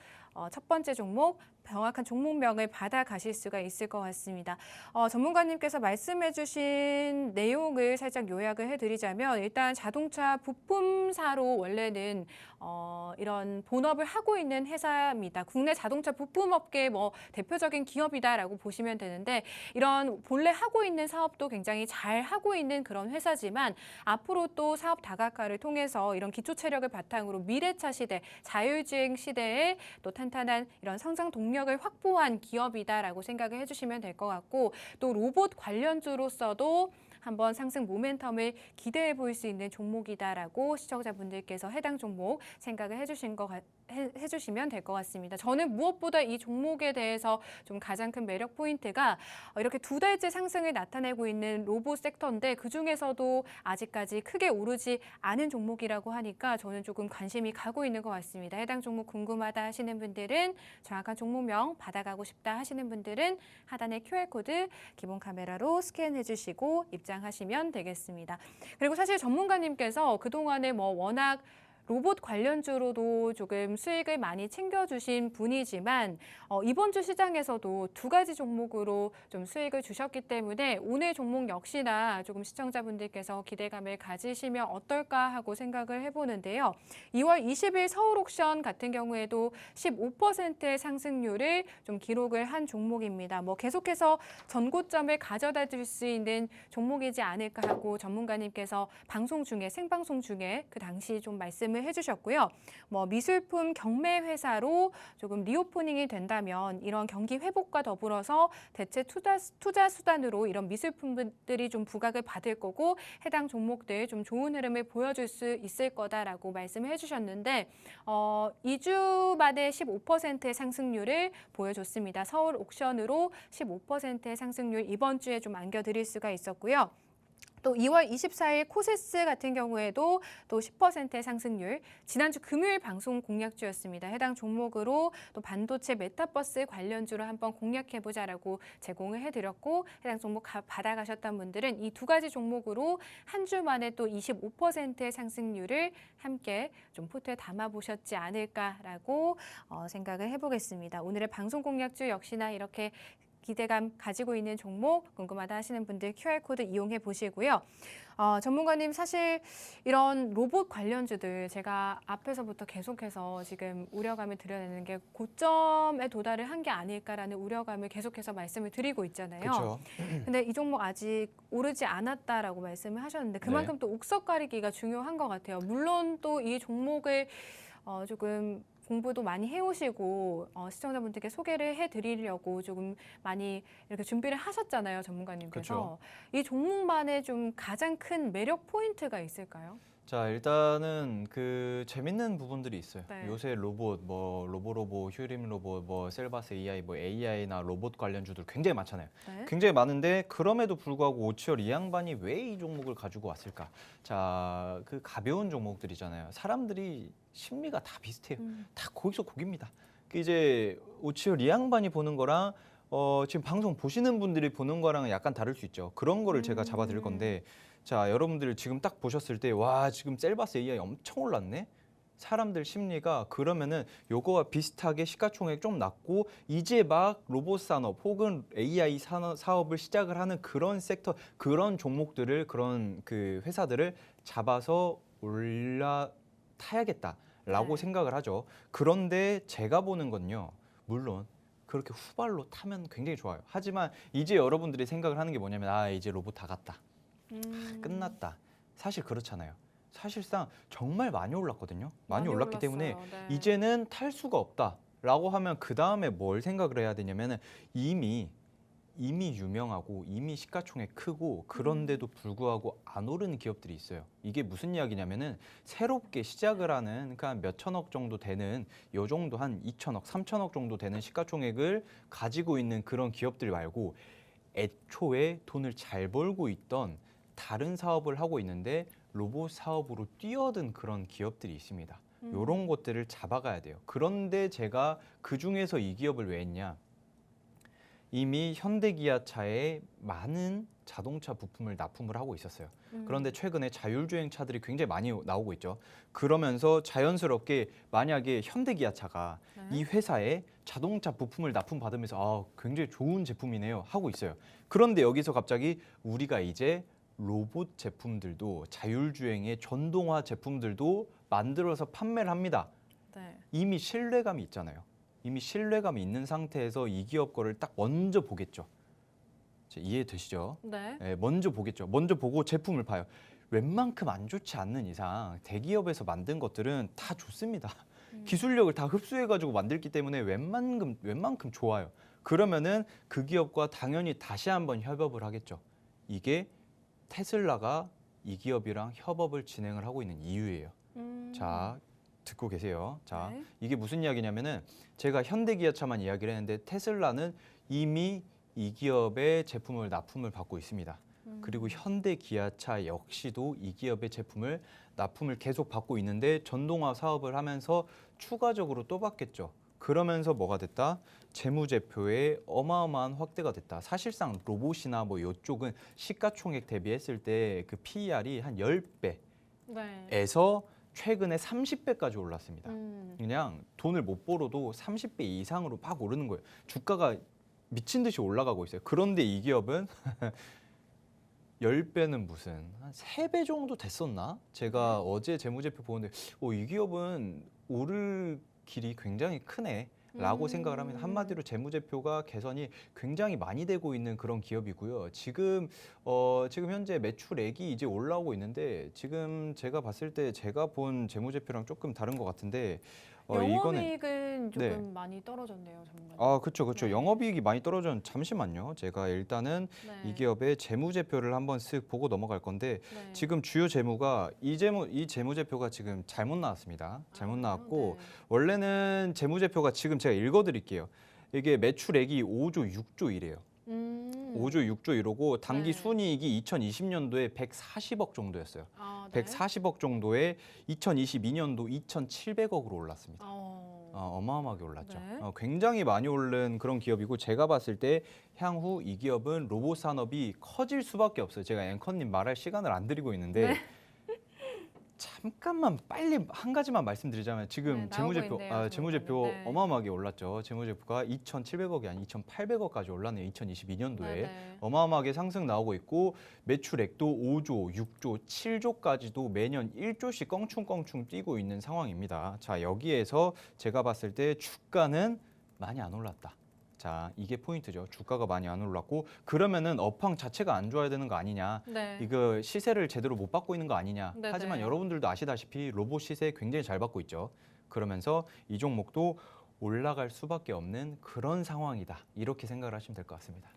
Speaker 1: 첫 번째 종목 정확한 종목명을 받아가실 수가 있을 것 같습니다. 전문가님께서 말씀해주신 내용을 살짝 요약을 해드리자면 일단 자동차 부품사로 원래는 이런 본업을 하고 있는 회사입니다. 국내 자동차 부품업계 뭐 대표적인 기업이다라고 보시면 되는데 이런 본래 하고 있는 사업도 굉장히 잘 하고 있는 그런 회사지만 앞으로 또 사업 다각화를 통해서 이런 기초 체력을 바탕으로 미래차 시대, 자율주행 시대에 또 탄탄한 이런 성장 동력을 확보한 기업이다라고 생각을 해주시면 될 것 같고 또 로봇 관련주로서도 한번 상승 모멘텀을 기대해 볼 수 있는 종목이다라고 시청자분들께서 해당 종목 생각을 해주시면 될 것 같습니다. 저는 무엇보다 이 종목에 대해서 좀 가장 큰 매력 포인트가 이렇게 두 달째 상승을 나타내고 있는 로봇 섹터인데 그중에서도 아직까지 크게 오르지 않은 종목이라고 하니까 저는 조금 관심이 가고 있는 것 같습니다. 해당 종목 궁금하다 하시는 분들은 정확한 종목명 받아가고 싶다 하시는 분들은 하단의 QR코드 기본 카메라로 스캔해 주시고 입장하시면 되겠습니다. 그리고 사실 전문가님께서 그동안에 뭐 워낙 로봇 관련주로도 조금 수익을 많이 챙겨주신 분이지만 이번 주 시장에서도 두 가지 종목으로 좀 수익을 주셨기 때문에 오늘 종목 역시나 조금 시청자분들께서 기대감을 가지시면 어떨까 하고 생각을 해보는데요. 2월 20일 서울 옥션 같은 경우에도 15%의 상승률을 좀 기록을 한 종목입니다. 뭐 계속해서 전고점을 가져다 줄 수 있는 종목이지 않을까 하고 전문가님께서 방송 중에 생방송 중에 그 당시 좀 말씀을 해주셨고요. 뭐 미술품 경매 회사로 조금 리오프닝이 된다면 이런 경기 회복과 더불어서 대체 투자 수단으로 이런 미술품들이 좀 부각을 받을 거고 해당 종목들 좀 좋은 흐름을 보여줄 수 있을 거다라고 말씀을 해주셨는데 2주 만에 15%의 상승률을 보여줬습니다. 서울 옥션으로 15%의 상승률 이번 주에 좀 안겨드릴 수가 있었고요. 또 2월 24일 코세스 같은 경우에도 또 10%의 상승률, 지난주 금요일 방송 공략주였습니다. 해당 종목으로 또 반도체 메타버스 관련주로 한번 공략해보자라고 제공을 해드렸고 해당 종목 받아가셨던 분들은 이 두 가지 종목으로 한 주 만에 또 25%의 상승률을 함께 좀 포트에 담아보셨지 않을까라고 생각을 해보겠습니다. 오늘의 방송 공략주 역시나 이렇게 기대감 가지고 있는 종목 궁금하다 하시는 분들 QR코드 이용해 보시고요. 전문가님 사실 이런 로봇 관련주들 제가 앞에서부터 계속해서 지금 우려감을 드러내는 게 고점에 도달을 한 게 아닐까라는 우려감을 계속해서 말씀을 드리고 있잖아요.
Speaker 2: 그렇죠.
Speaker 1: 근데 이 종목 아직 오르지 않았다라고 말씀을 하셨는데 그만큼
Speaker 2: 네.
Speaker 1: 또 옥석 가리기가 중요한 것 같아요. 물론 또 이 종목을 조금 공부도 많이 해오시고 시청자분들께 소개를 해드리려고 조금 많이 이렇게 준비를 하셨잖아요, 전문가님께서.
Speaker 2: 그렇죠.
Speaker 1: 이 종목만의 좀 가장 큰 매력 포인트가 있을까요?
Speaker 2: 자, 일단은 그 재밌는 부분들이 있어요.
Speaker 1: 네.
Speaker 2: 요새 로봇, 뭐 로보로보, 휴림 로봇, 뭐 셀바스 AI, 뭐 AI나 로봇 관련주들 굉장히 많잖아요.
Speaker 1: 네.
Speaker 2: 굉장히 많은데 그럼에도 불구하고 오치열 이 양반이 왜 이 종목을 가지고 왔을까? 자, 그 가벼운 종목들이잖아요. 사람들이 심리가 다 비슷해요. 다 거기서 거깁니다. 그 이제 오치열 이 양반이 보는 거랑 지금 방송 보시는 분들이 보는 거랑은 약간 다를 수 있죠. 그런 거를 제가 잡아드릴 건데 자, 여러분들 지금 딱 보셨을 때 와, 지금 셀바스 AI 엄청 올랐네? 사람들 심리가 그러면은 요거와 비슷하게 시가총액 좀 낮고 이제 막 로봇 산업 혹은 AI 사업을 시작을 하는 그런 섹터, 그런 종목들을, 그런 그 회사들을 잡아서 올라타야겠다라고
Speaker 1: 네.
Speaker 2: 생각을 하죠. 그런데 제가 보는 건요, 물론 그렇게 후발로 타면 굉장히 좋아요. 하지만 이제 여러분들이 생각을 하는 게 뭐냐면, 아, 이제 로봇 다 갔다, 끝났다. 사실 그렇잖아요. 사실상 정말 많이 올랐거든요. 많이 올랐기 때문에
Speaker 1: 올랐어요. 네.
Speaker 2: 이제는 탈 수가 없다라고 하면 그 다음에 뭘 생각을 해야 되냐면은, 이미 유명하고 이미 시가총액 크고 그런데도 불구하고 안 오르는 기업들이 있어요. 이게 무슨 이야기냐면은, 새롭게 시작을 하는, 그러니까 몇 천억 정도 되는, 요 정도 한 2천억, 3천억 정도 되는 시가총액을 가지고 있는 그런 기업들 말고, 애초에 돈을 잘 벌고 있던 다른 사업을 하고 있는데 로봇 사업으로 뛰어든 그런 기업들이 있습니다. 이런 것들을 잡아가야 돼요. 그런데 제가 그 중에서 이 기업을 왜 했냐? 이미 현대기아차에 많은 자동차 부품을 납품을 하고 있었어요. 그런데 최근에 자율주행 차들이 굉장히 많이 나오고 있죠. 그러면서 자연스럽게 만약에 현대기아차가 이 회사에 자동차 부품을 납품받으면서, 아, 굉장히 좋은 제품이네요 하고 있어요. 그런데 여기서 갑자기 우리가 이제 로봇 제품들도, 자율주행의 전동화 제품들도 만들어서 판매를 합니다.
Speaker 1: 네.
Speaker 2: 이미 신뢰감이 있잖아요. 이미 신뢰감이 있는 상태에서 이 기업 거를 딱 먼저 보겠죠. 이해되시죠?
Speaker 1: 네.
Speaker 2: 네, 먼저 보겠죠. 먼저 보고 제품을 봐요. 웬만큼 안 좋지 않는 이상 대기업에서 만든 것들은 다 좋습니다. 기술력을 다 흡수해가지고 만들기 때문에 웬만큼 좋아요. 그러면은 그 기업과 당연히 다시 한번 협업을 하겠죠. 이게 테슬라가 이 기업이랑 협업을 진행을 하고 있는 이유예요. 자, 듣고 계세요. 자,
Speaker 1: 네.
Speaker 2: 이게 무슨 이야기냐면은, 제가 현대기아차만 이야기를 했는데 테슬라는 이미 이 기업의 제품을 납품을 받고 있습니다. 그리고 현대기아차 역시도 이 기업의 제품을 납품을 계속 받고 있는데, 전동화 사업을 하면서 추가적으로 또 받겠죠. 그러면서 뭐가 됐다? 재무제표에 어마어마한 확대가 됐다. 사실상 로봇이나 뭐 이쪽은 시가총액 대비했을 때 그 PER이 한 10배에서
Speaker 1: 네.
Speaker 2: 최근에 30배까지 올랐습니다. 그냥 돈을 못 벌어도 30배 이상으로 막 오르는 거예요. 주가가 미친 듯이 올라가고 있어요. 그런데 이 기업은 10배는 무슨, 한 3배 정도 됐었나? 제가 어제 재무제표 보는데, 이 기업은 오를 길이 굉장히 크네 라고 생각을 합니다. 한마디로 재무제표가 개선이 굉장히 많이 되고 있는 그런 기업이고요. 지금 현재 매출액이 이제 올라오고 있는데, 지금 제가 봤을 때 제가 본 재무제표랑 조금 다른 것 같은데, 이거는,
Speaker 1: 영업이익은 조금
Speaker 2: 네.
Speaker 1: 많이 떨어졌네요, 정말.
Speaker 2: 아, 그렇죠.
Speaker 1: 네.
Speaker 2: 영업이익이 많이 떨어졌는, 잠시만요. 제가 일단은
Speaker 1: 네.
Speaker 2: 이 기업의 재무제표를 한번 쓱 보고 넘어갈 건데,
Speaker 1: 네.
Speaker 2: 지금 주요 재무가 이 재무제표가 지금 잘못 나왔습니다. 잘못 나왔고,
Speaker 1: 네.
Speaker 2: 원래는 재무제표가, 지금 제가 읽어드릴게요. 이게 매출액이 5조 6조 이래요. 5조 6조 이러고, 당기
Speaker 1: 네.
Speaker 2: 순이익이 2020년도에 140억 정도였어요.
Speaker 1: 네.
Speaker 2: 140억 정도에 2022년도 2,700억으로 올랐습니다. 어마어마하게 올랐죠.
Speaker 1: 네.
Speaker 2: 굉장히 많이 오른 그런 기업이고, 제가 봤을 때 향후 이 기업은 로봇 산업이 커질 수밖에 없어요. 제가 앵커님 말할 시간을 안 드리고 있는데, 잠깐만 빨리 한 가지만 말씀드리자면, 지금
Speaker 1: 네, 나오고 있네요,
Speaker 2: 재무제표
Speaker 1: 네.
Speaker 2: 어마어마하게 올랐죠. 재무제표가 2,700억이 아니 2,800억까지 올랐네요. 2022년도에
Speaker 1: 네.
Speaker 2: 어마어마하게 상승 나오고 있고, 매출액도 5조, 6조, 7조까지도 매년 1조씩 껑충껑충 뛰고 있는 상황입니다. 자, 여기에서 제가 봤을 때 주가는 많이 안 올랐다. 자, 이게 포인트죠. 주가가 많이 안 올랐고, 그러면은 업황 자체가 안 좋아야 되는 거 아니냐.
Speaker 1: 네.
Speaker 2: 이거 시세를 제대로 못 받고 있는 거 아니냐.
Speaker 1: 네네.
Speaker 2: 하지만 여러분들도 아시다시피 로봇 시세 굉장히 잘 받고 있죠. 그러면서 이 종목도 올라갈 수밖에 없는 그런 상황이다. 이렇게 생각을 하시면 될 것 같습니다.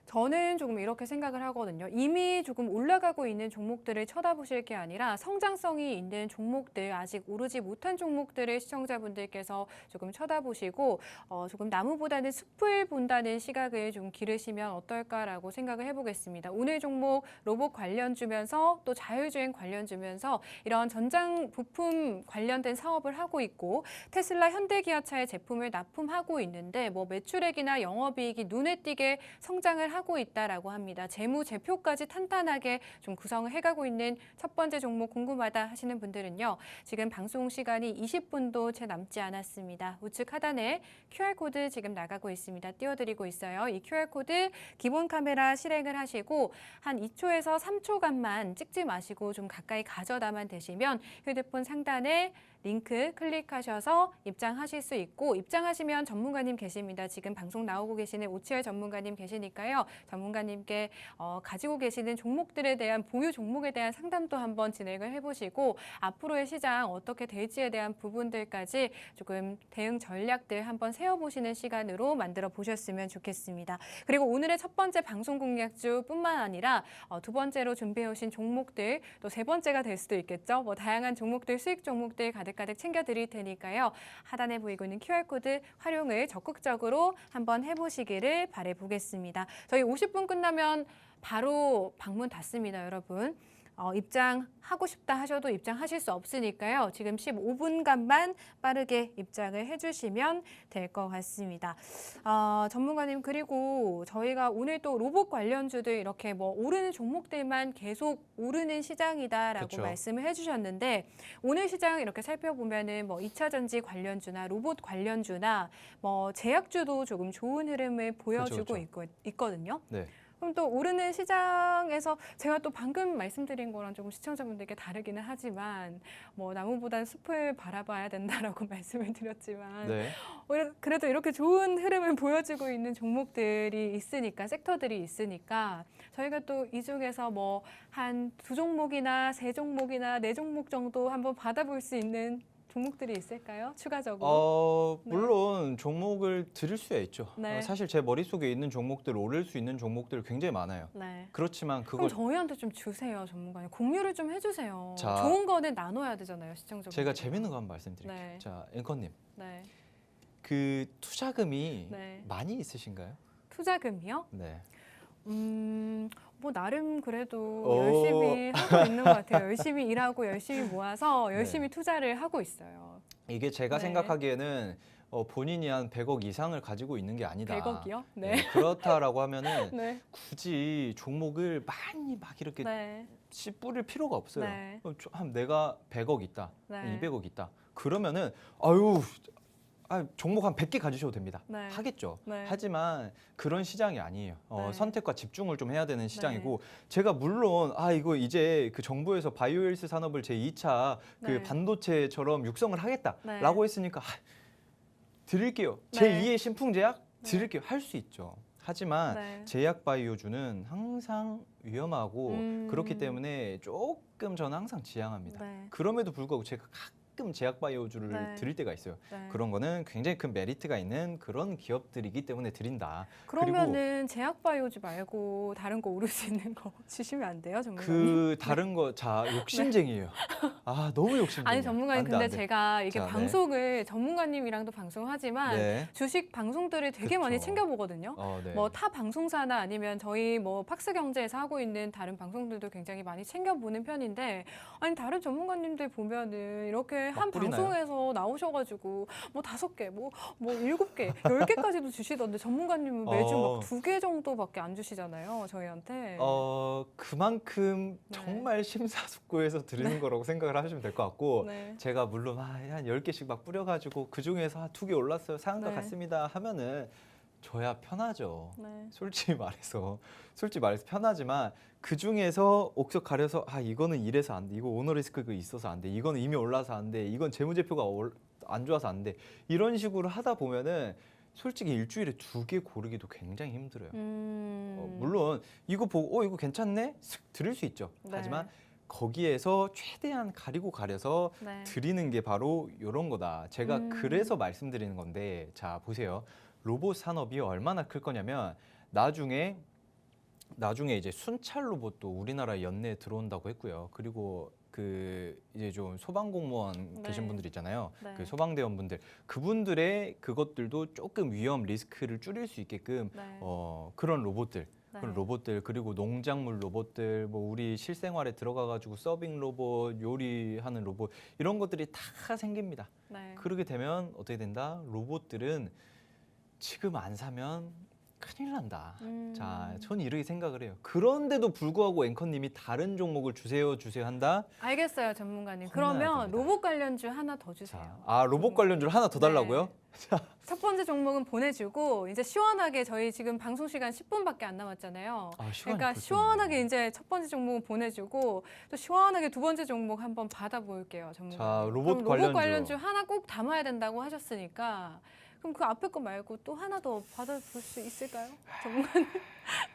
Speaker 1: 저는 조금 이렇게 생각을 하거든요. 이미 조금 올라가고 있는 종목들을 쳐다보실 게 아니라 성장성이 있는 종목들, 아직 오르지 못한 종목들을 시청자분들께서 조금 쳐다보시고 조금 나무보다는 숲을 본다는 시각을 좀 기르시면 어떨까라고 생각을 해보겠습니다. 오늘 종목 로봇 관련 주면서 또 자율주행 관련 주면서 이런 전장 부품 관련된 사업을 하고 있고, 테슬라, 현대기아차의 제품을 납품하고 있는데 뭐 매출액이나 영업이익이 눈에 띄게 성장을 하고 있다라고 합니다. 재무 제표까지 탄탄하게 좀 구성을 해가고 있는 첫 번째 종목 궁금하다 하시는 분들은요. 지금 방송 시간이 20분도 채 남지 않았습니다. 우측 하단에 QR코드 지금 나가고 있습니다. 띄워드리고 있어요. 이 QR코드 기본 카메라 실행을 하시고 한 2초에서 3초간만 찍지 마시고 좀 가까이 가져다만 되시면 휴대폰 상단에 링크 클릭하셔서 입장하실 수 있고 입장하시면 전문가님 계십니다. 지금 방송 나오고 계시는 오치열 전문가님 계시니까요. 전문가님께 가지고 계시는 종목들에 대한 보유 종목에 대한 상담도 한번 진행을 해보시고 앞으로의 시장 어떻게 될지에 대한 부분들까지 조금 대응 전략들 한번 세워보시는 시간으로 만들어 보셨으면 좋겠습니다. 그리고 오늘의 첫 번째 방송 공략주뿐만 아니라 두 번째로 준비해 오신 종목들 또 세 번째가 될 수도 있겠죠. 뭐 다양한 종목들 수익 종목들 가득 챙겨드릴 테니까요. 하단에 보이고 있는 QR코드 활용을 적극적으로 한번 해보시기를 바라보겠습니다. 저희 50분 끝나면 바로 방문 닫습니다, 여러분. 입장하고 싶다 하셔도 입장하실 수 없으니까요. 지금 15분간만 빠르게 입장을 해주시면 될 것 같습니다. 전문가님 그리고 저희가 오늘 또 로봇 관련주들 이렇게 뭐 오르는 종목들만 계속 오르는 시장이다라고
Speaker 2: 그쵸.
Speaker 1: 말씀을 해주셨는데 오늘 시장 이렇게 살펴보면은 뭐 2차 전지 관련주나 로봇 관련주나 뭐 제약주도 조금 좋은 흐름을 보여주고
Speaker 2: 그쵸.
Speaker 1: 있거든요.
Speaker 2: 네.
Speaker 1: 그럼 또 오르는 시장에서 제가 또 방금 말씀드린 거랑 조금 시청자분들께 다르기는 하지만 뭐 나무보단 숲을 바라봐야 된다라고 말씀을 드렸지만
Speaker 2: 네.
Speaker 1: 그래도 이렇게 좋은 흐름을 보여주고 있는 종목들이 있으니까 섹터들이 있으니까 저희가 또 이 중에서 뭐 한 두 종목이나 세 종목이나 네 종목 정도 한번 받아볼 수 있는 종목들이 있을까요? 추가적으로.
Speaker 2: 물론 종목을 드릴 수야 있죠.
Speaker 1: 네.
Speaker 2: 사실 제 머릿속에 있는 종목들, 오를 수 있는 종목들 굉장히 많아요.
Speaker 1: 네.
Speaker 2: 그렇지만
Speaker 1: 그럼
Speaker 2: 그걸
Speaker 1: 저희한테 좀 주세요, 전문가님. 공유를 좀 해주세요.
Speaker 2: 자,
Speaker 1: 좋은 거는 나눠야 되잖아요, 시청자분들.
Speaker 2: 제가 재밌는 거 한번 말씀드릴게요.
Speaker 1: 네.
Speaker 2: 자, 앵커님,
Speaker 1: 네.
Speaker 2: 그 투자금이
Speaker 1: 네.
Speaker 2: 많이 있으신가요?
Speaker 1: 투자금이요?
Speaker 2: 네.
Speaker 1: 뭐 나름 그래도
Speaker 2: 오.
Speaker 1: 열심히 하고 있는 것 같아요. 열심히 일하고 열심히 모아서 열심히
Speaker 2: 네.
Speaker 1: 투자를 하고 있어요.
Speaker 2: 이게 제가
Speaker 1: 네.
Speaker 2: 생각하기에는 본인이 한 100억 이상을 가지고 있는 게 아니다.
Speaker 1: 100억이요?
Speaker 2: 네,
Speaker 1: 네.
Speaker 2: 그렇다라고 하면은
Speaker 1: 네.
Speaker 2: 굳이 종목을 많이 막 이렇게
Speaker 1: 네.
Speaker 2: 씨 뿌릴 필요가 없어요.
Speaker 1: 네.
Speaker 2: 한 내가 100억 있다,
Speaker 1: 네.
Speaker 2: 200억 있다. 그러면은 아유, 종목 한 100개 가지셔도 됩니다.
Speaker 1: 네.
Speaker 2: 하겠죠.
Speaker 1: 네.
Speaker 2: 하지만 그런 시장이 아니에요.
Speaker 1: 네.
Speaker 2: 선택과 집중을 좀 해야 되는 시장이고 제가 물론 이거 이제 그 정부에서 바이오헬스 산업을 제2차 그
Speaker 1: 네.
Speaker 2: 반도체처럼 육성을 하겠다라고
Speaker 1: 네.
Speaker 2: 했으니까 드릴게요.
Speaker 1: 네.
Speaker 2: 제2의 신풍제약
Speaker 1: 네.
Speaker 2: 드릴게요. 할 수 있죠. 하지만
Speaker 1: 네.
Speaker 2: 제약 바이오주는 항상 위험하고 그렇기 때문에 조금 저는 항상 지양합니다.
Speaker 1: 네.
Speaker 2: 그럼에도 불구하고 제가 가끔 제약 바이오주를
Speaker 1: 네.
Speaker 2: 드릴 때가 있어요.
Speaker 1: 네.
Speaker 2: 그런 거는 굉장히 큰 메리트가 있는 그런 기업들이기 때문에 드린다.
Speaker 1: 그러면은 제약 바이오주 말고 다른 거 오를 수 있는 거 주시면 안 돼요, 전문가님?
Speaker 2: 그 다른 거 욕심쟁이에요. 너무 욕심쟁이에요.
Speaker 1: 아니 전문가님
Speaker 2: 안 돼,
Speaker 1: 근데
Speaker 2: 안 돼.
Speaker 1: 제가 이게
Speaker 2: 자, 네.
Speaker 1: 방송을 전문가님이랑도 방송하지만
Speaker 2: 네.
Speaker 1: 주식 방송들을 되게
Speaker 2: 그쵸.
Speaker 1: 많이 챙겨보거든요.
Speaker 2: 네.
Speaker 1: 뭐 타 방송사나 아니면 저희 뭐 팍스경제에서 하고 있는 다른 방송들도 굉장히 많이 챙겨보는 편인데 아니 다른 전문가님들 보면은 이렇게 한
Speaker 2: 뿌리나요?
Speaker 1: 방송에서 나오셔가지고 뭐 5개, 뭐 7개, 10개까지도 주시던데 전문가님은 매주
Speaker 2: 어.
Speaker 1: 막 2개 정도밖에 안 주시잖아요, 저희한테.
Speaker 2: 그만큼
Speaker 1: 네.
Speaker 2: 정말 심사숙고해서 드리는 거라고 생각을 하시면 될 것 같고
Speaker 1: 네.
Speaker 2: 제가 물론 한 10개씩 막 뿌려가지고 그중에서 2개 올랐어요. 상한 것
Speaker 1: 네.
Speaker 2: 같습니다 하면은 저야 편하죠.
Speaker 1: 네.
Speaker 2: 솔직히 말해서 편하지만 그 중에서 옥석 가려서 이거는 이래서 안 돼, 이거 오너리스크가 있어서 안 돼, 이거는 이미 올라서 안 돼, 이건 재무제표가 안 좋아서 안 돼, 이런 식으로 하다 보면은 솔직히 일주일에 2개 고르기도 굉장히 힘들어요. 물론 이거 보고 이거 괜찮네 슥 드릴 수 있죠.
Speaker 1: 네.
Speaker 2: 하지만 거기에서 최대한 가리고 가려서
Speaker 1: 네.
Speaker 2: 드리는 게 바로 이런 거다. 제가 그래서 말씀드리는 건데 자 보세요. 로봇 산업이 얼마나 클 거냐면 나중에 이제 순찰 로봇도 우리나라 연내에 들어온다고 했고요. 그리고 그 이제 좀 소방 공무원
Speaker 1: 네.
Speaker 2: 계신 분들 있잖아요.
Speaker 1: 네.
Speaker 2: 그 소방대원분들 그분들의 그것들도 조금 위험 리스크를 줄일 수 있게끔
Speaker 1: 네.
Speaker 2: 그런 로봇들.
Speaker 1: 네.
Speaker 2: 그런 로봇들 그리고 농작물 로봇들 뭐 우리 실생활에 들어가 가지고 서빙 로봇 요리하는 로봇 이런 것들이 다 생깁니다.
Speaker 1: 네.
Speaker 2: 그러게 되면 어떻게 된다? 로봇들은 지금 안 사면 큰일 난다. 자, 전 이렇게 생각을 해요. 그런데도 불구하고 앵커님이 다른 종목을 주세요 한다.
Speaker 1: 알겠어요, 전문가님.
Speaker 2: 혼나야
Speaker 1: 그러면
Speaker 2: 됩니다.
Speaker 1: 로봇 관련주 하나 더 주세요.
Speaker 2: 자, 로봇 관련주를 하나 더 달라고요?
Speaker 1: 네. 첫 번째 종목은 보내주고 이제 시원하게 저희 지금 방송 시간 10분밖에 안 남았잖아요.
Speaker 2: 아, 시간이
Speaker 1: 그러니까
Speaker 2: 벌써
Speaker 1: 시원하게
Speaker 2: 없네.
Speaker 1: 이제 첫 번째 종목은 보내주고 또 시원하게 두 번째 종목 한번 받아볼게요, 전문가님.
Speaker 2: 자, 로봇
Speaker 1: 그럼 로봇
Speaker 2: 관련주.
Speaker 1: 관련주 하나 꼭 담아야 된다고 하셨으니까 그럼 그 앞에 거 말고 또 하나 더 받아볼 수 있을까요? 전문가님,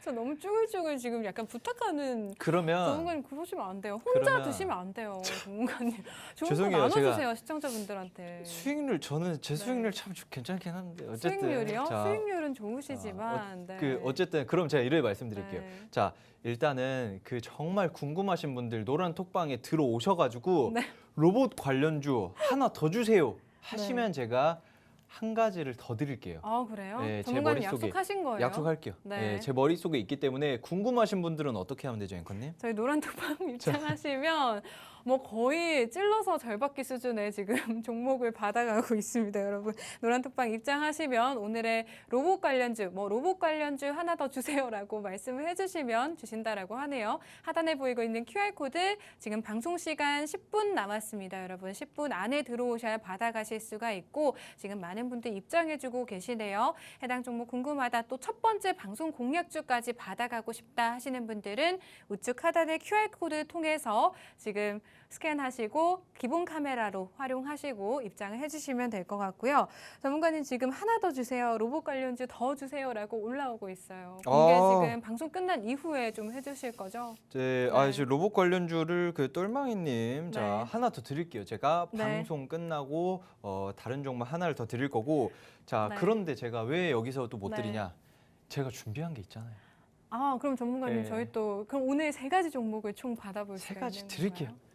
Speaker 1: 저 너무 쭈글쭈글 지금 약간 부탁하는
Speaker 2: 그러면
Speaker 1: 전문가님 그러시면 안 돼요. 혼자
Speaker 2: 그러면-
Speaker 1: 드시면 안 돼요, 전문가님. 좋은 거
Speaker 2: 죄송해요,
Speaker 1: 나눠주세요, 시청자분들한테.
Speaker 2: 수익률 저는 제
Speaker 1: 네.
Speaker 2: 수익률 참 괜찮긴 한데 어쨌든
Speaker 1: 수익률이요?
Speaker 2: 자,
Speaker 1: 수익률은 좋으시지만 네.
Speaker 2: 그 어쨌든 그럼 제가 이렇게 말씀드릴게요.
Speaker 1: 네.
Speaker 2: 자, 일단은 그 정말 궁금하신 분들 노란 톡방에 들어오셔가지고
Speaker 1: 네.
Speaker 2: 로봇 관련주 하나 더 주세요 하시면 제가 한 가지를 더 드릴게요.
Speaker 1: 아 그래요?
Speaker 2: 네, 제
Speaker 1: 전문가님
Speaker 2: 머릿속에
Speaker 1: 약속하신 거예요?
Speaker 2: 약속할게요.
Speaker 1: 네.
Speaker 2: 네, 제 머릿속에 있기 때문에 궁금하신 분들은 어떻게 하면 되죠, 앵커님?
Speaker 1: 저희 노란톡방 입장하시면 뭐 거의 찔러서 절받기 수준의 지금 종목을 받아가고 있습니다, 여러분. 노란톡방 입장하시면 오늘의 로봇 관련주, 뭐 로봇 관련주 하나 더 주세요라고 말씀을 해주시면 주신다라고 하네요. 하단에 보이고 있는 QR코드 지금 방송 시간 10분 남았습니다, 여러분. 10분 안에 들어오셔야 받아가실 수가 있고 지금 많은 분들 입장해주고 계시네요. 해당 종목 궁금하다, 또 첫 번째 방송 공략주까지 받아가고 싶다 하시는 분들은 우측 하단의 QR코드 통해서 지금 스캔하시고 기본 카메라로 활용하시고 입장을 해주시면 될 것 같고요. 전문가님 지금 하나 더 주세요, 로봇 관련주 더 주세요라고 올라오고 있어요. 공개 지금 방송 끝난 이후에 좀 해주실 거죠?
Speaker 2: 네, 지금 로봇 관련주를 그 똘망이님 자
Speaker 1: 네.
Speaker 2: 하나 더 드릴게요. 제가
Speaker 1: 네.
Speaker 2: 방송 끝나고 다른 종목 하나를 더 드릴 거고 자
Speaker 1: 네.
Speaker 2: 그런데 제가 왜 여기서 또 못
Speaker 1: 네.
Speaker 2: 드리냐? 제가 준비한 게 있잖아요.
Speaker 1: 아 그럼 전문가님
Speaker 2: 네.
Speaker 1: 저희 또 그럼 오늘 세 가지 종목을 총 받아볼
Speaker 2: 세
Speaker 1: 수가
Speaker 2: 가지
Speaker 1: 있는
Speaker 2: 드릴게요.
Speaker 1: 건가요?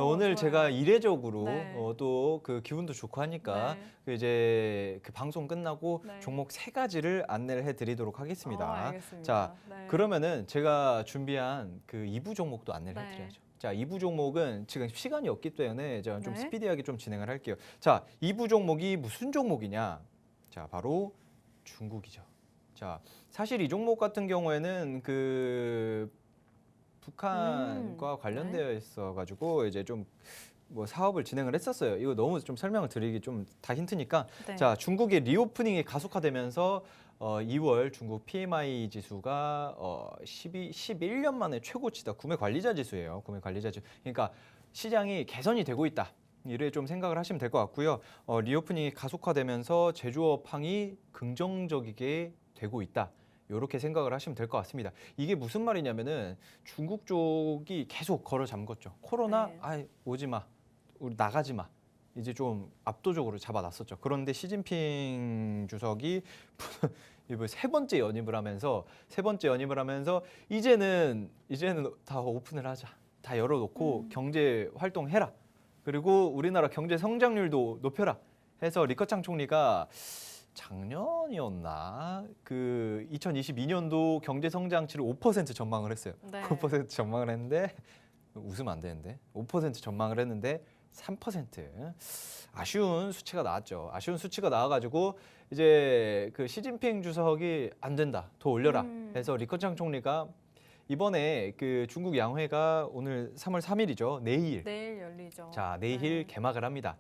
Speaker 2: 오늘
Speaker 1: 좋아요.
Speaker 2: 제가 이례적으로
Speaker 1: 네.
Speaker 2: 또 그 기분도 좋고 하니까
Speaker 1: 네.
Speaker 2: 그 이제 그 방송 끝나고
Speaker 1: 네.
Speaker 2: 종목 세 가지를 안내를 해드리도록 하겠습니다.
Speaker 1: 알겠습니다.
Speaker 2: 자,
Speaker 1: 네.
Speaker 2: 그러면은 제가 준비한 그 2부 종목도 안내를
Speaker 1: 네.
Speaker 2: 해드려야죠. 자, 2부 종목은 지금 시간이 없기 때문에 제가 좀
Speaker 1: 네.
Speaker 2: 스피디하게 좀 진행을 할게요. 자, 2부 종목이 무슨 종목이냐? 자, 바로 중국이죠. 자, 사실 이 종목 같은 경우에는 그 북한과 관련되어 있어가지고 이제 좀 뭐 사업을 진행을 했었어요. 이거 너무 좀 설명을 드리기 좀 다 힌트니까.
Speaker 1: 네.
Speaker 2: 자, 중국의 리오프닝이 가속화되면서 2월 중국 PMI 지수가 11년 만에 최고치다. 구매 관리자 지수예요. 구매 관리자 지수. 그러니까 시장이 개선이 되고 있다. 이래 좀 생각을 하시면 될 것 같고요. 리오프닝이 가속화되면서 제조업황이 긍정적이게 되고 있다. 이렇게 생각을 하시면 될 것 같습니다. 이게 무슨 말이냐면은 중국 쪽이 계속 걸어 잠궜죠. 코로나,
Speaker 1: 네.
Speaker 2: 오지 마, 우리 나가지 마. 이제 좀 압도적으로 잡아놨었죠. 그런데 시진핑 주석이 이번 세 번째 연임을 하면서 이제는 다 오픈을 하자. 다 열어놓고 경제 활동해라. 그리고 우리나라 경제 성장률도 높여라. 해서 리커창 총리가 작년이었나? 그 2022년도 경제 성장치를 5% 전망을 했어요.
Speaker 1: 네.
Speaker 2: 5% 전망을 했는데 웃으면 안 되는데 5% 전망을 했는데 3% 아쉬운 수치가 나왔죠. 아쉬운 수치가 나와가지고 이제 그 시진핑 주석이 안 된다, 더 올려라 해서 리커창 총리가 이번에 그 중국 양회가 오늘 3월 3일이죠. 내일
Speaker 1: 열리죠.
Speaker 2: 자, 내일
Speaker 1: 네.
Speaker 2: 개막을 합니다.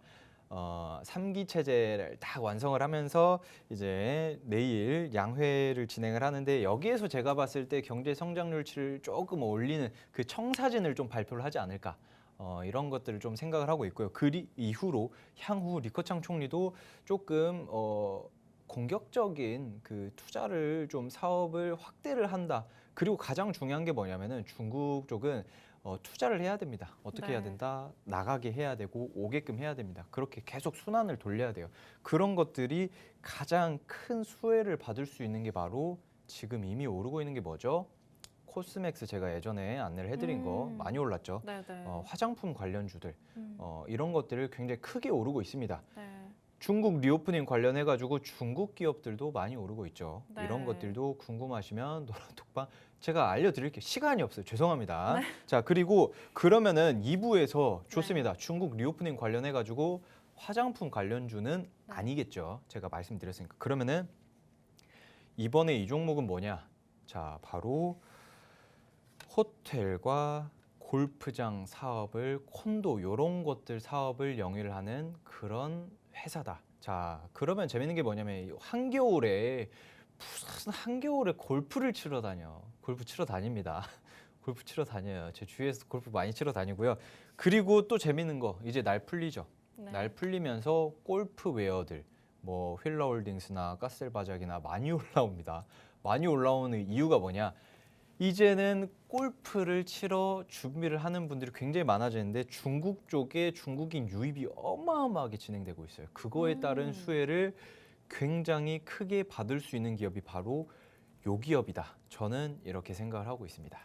Speaker 2: 3기 체제를 딱 완성을 하면서 이제 내일 양회를 진행을 하는데 여기에서 제가 봤을 때 경제 성장률치를 조금 올리는 그 청사진을 좀 발표를 하지 않을까. 이런 것들을 좀 생각을 하고 있고요. 그 이후로 향후 리커창 총리도 조금 공격적인 그 투자를 좀 사업을 확대를 한다. 그리고 가장 중요한 게 뭐냐면은 중국 쪽은 투자를 해야 됩니다. 어떻게 해야
Speaker 1: 네.
Speaker 2: 된다? 나가게 해야 되고 오게끔 해야 됩니다. 그렇게 계속 순환을 돌려야 돼요. 그런 것들이 가장 큰 수혜를 받을 수 있는 게 바로 지금 이미 오르고 있는 게 뭐죠? 코스맥스 제가 예전에 안내를 해드린 거 많이 올랐죠.
Speaker 1: 네네.
Speaker 2: 화장품 관련주들 이런 것들을 굉장히 크게 오르고 있습니다.
Speaker 1: 네.
Speaker 2: 중국 리오프닝 관련해가지고 중국 기업들도 많이 오르고 있죠.
Speaker 1: 네.
Speaker 2: 이런 것들도 궁금하시면 노란톡방 제가 알려드릴게요. 시간이 없어요. 죄송합니다.
Speaker 1: 네.
Speaker 2: 자, 그리고 그러면은 2부에서 좋습니다. 중국 리오프닝 관련해가지고 화장품 관련주는 아니겠죠. 제가 말씀드렸으니까. 그러면은 이번에 이 종목은 뭐냐? 자, 바로 호텔과 골프장 사업을 콘도 요런 것들 사업을 영위를 하는 그런 회사다. 자, 그러면 재밌는 게 뭐냐면 한겨울에 무슨 한겨울에 골프를 치러 다녀. 골프 치러 다닙니다. 골프 치러 다녀요. 제 주위에서 골프 많이 치러 다니고요. 그리고 또 재밌는 거 이제 날 풀리죠.
Speaker 1: 네.
Speaker 2: 날 풀리면서 골프 웨어들 뭐 휠러홀딩스나 가셀바작이나 많이 올라옵니다. 많이 올라오는 이유가 뭐냐? 이제는 골프를 치러 준비를 하는 분들이 굉장히 많아지는데 중국 쪽에 중국인 유입이 어마어마하게 진행되고 있어요. 그거에 따른 수혜를 굉장히 크게 받을 수 있는 기업이 바로 요 기업이다. 저는 이렇게 생각을 하고 있습니다.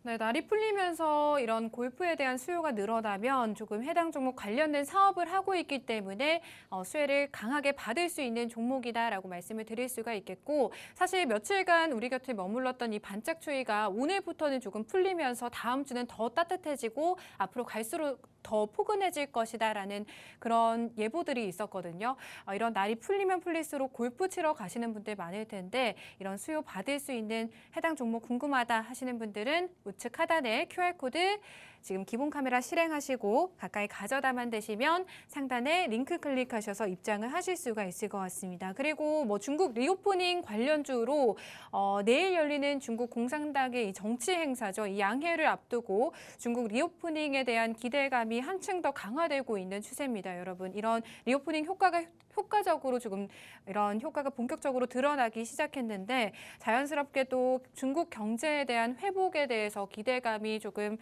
Speaker 1: 네, 날이 풀리면서 이런 골프에 대한 수요가 늘어나면 조금 해당 종목 관련된 사업을 하고 있기 때문에 수혜를 강하게 받을 수 있는 종목이다라고 말씀을 드릴 수가 있겠고, 사실 며칠간 우리 곁에 머물렀던 이 반짝 추위가 오늘부터는 조금 풀리면서 다음 주는 더 따뜻해지고 앞으로 갈수록 더 포근해질 것이다라는 그런 예보들이 있었거든요. 이런 날이 풀리면 풀릴수록 골프 치러 가시는 분들 많을 텐데 이런 수요 받을 수 있는 해당 종목 궁금하다 하시는 분들은 우측 하단에 QR코드 지금 기본 카메라 실행하시고 가까이 가져다만 되시면 상단에 링크 클릭하셔서 입장을 하실 수가 있을 것 같습니다. 그리고 뭐 중국 리오프닝 관련주로 내일 열리는 중국 공산당의 이 정치 행사죠. 이 양해를 앞두고 중국 리오프닝에 대한 기대감이 한층 더 강화되고 있는 추세입니다. 여러분, 이런 리오프닝 효과적으로 조금 이런 효과가 본격적으로 드러나기 시작했는데 자연스럽게도 중국 경제에 대한 회복에 대해서 기대감이 조금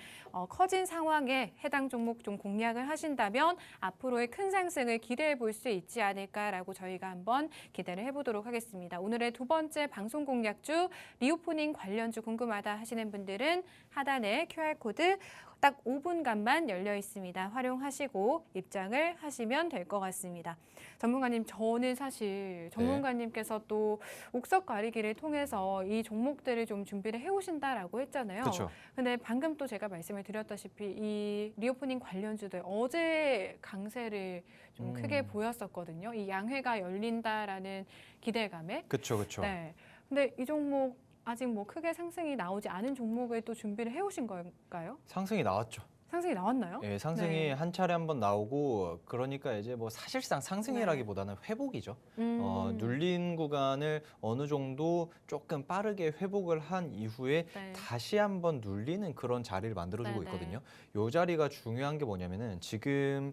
Speaker 1: 커진 상황에 해당 종목 좀 공략을 하신다면 앞으로의 큰 상승을 기대해 볼 수 있지 않을까라고 저희가 한번 기대를 해보도록 하겠습니다. 오늘의 두 번째 방송 공략주 리오프닝 관련주 궁금하다 하시는 분들은 하단에 QR코드 딱 5분간만 열려 있습니다. 활용하시고 입장을 하시면 될 것 같습니다. 전문가님, 저는 사실 전문가님께서 또 옥석 가리기를 통해서 이 종목들을 좀 준비를 해오신다라고 했잖아요.
Speaker 2: 그렇죠.
Speaker 1: 근데 방금 또 제가 말씀을 드렸다시피 이 리오프닝 관련주들 어제 강세를 좀 크게 보였었거든요. 이 양회가 열린다라는 기대감에.
Speaker 2: 그렇죠, 그렇죠.
Speaker 1: 네. 근데 이 종목 아직 뭐 크게 상승이 나오지 않은 종목을 또 준비를 해오신 걸까요?
Speaker 2: 상승이 나왔죠.
Speaker 1: 상승이 나왔나요?
Speaker 2: 예, 상승이
Speaker 1: 네.
Speaker 2: 한 차례 한번 나오고 그러니까 이제 뭐 사실상 상승이라기보다는 회복이죠. 눌린 구간을 어느 정도 조금 빠르게 회복을 한 이후에
Speaker 1: 네.
Speaker 2: 다시 한번 눌리는 그런 자리를 만들어주고
Speaker 1: 네네.
Speaker 2: 있거든요. 요 자리가 중요한 게 뭐냐면은 지금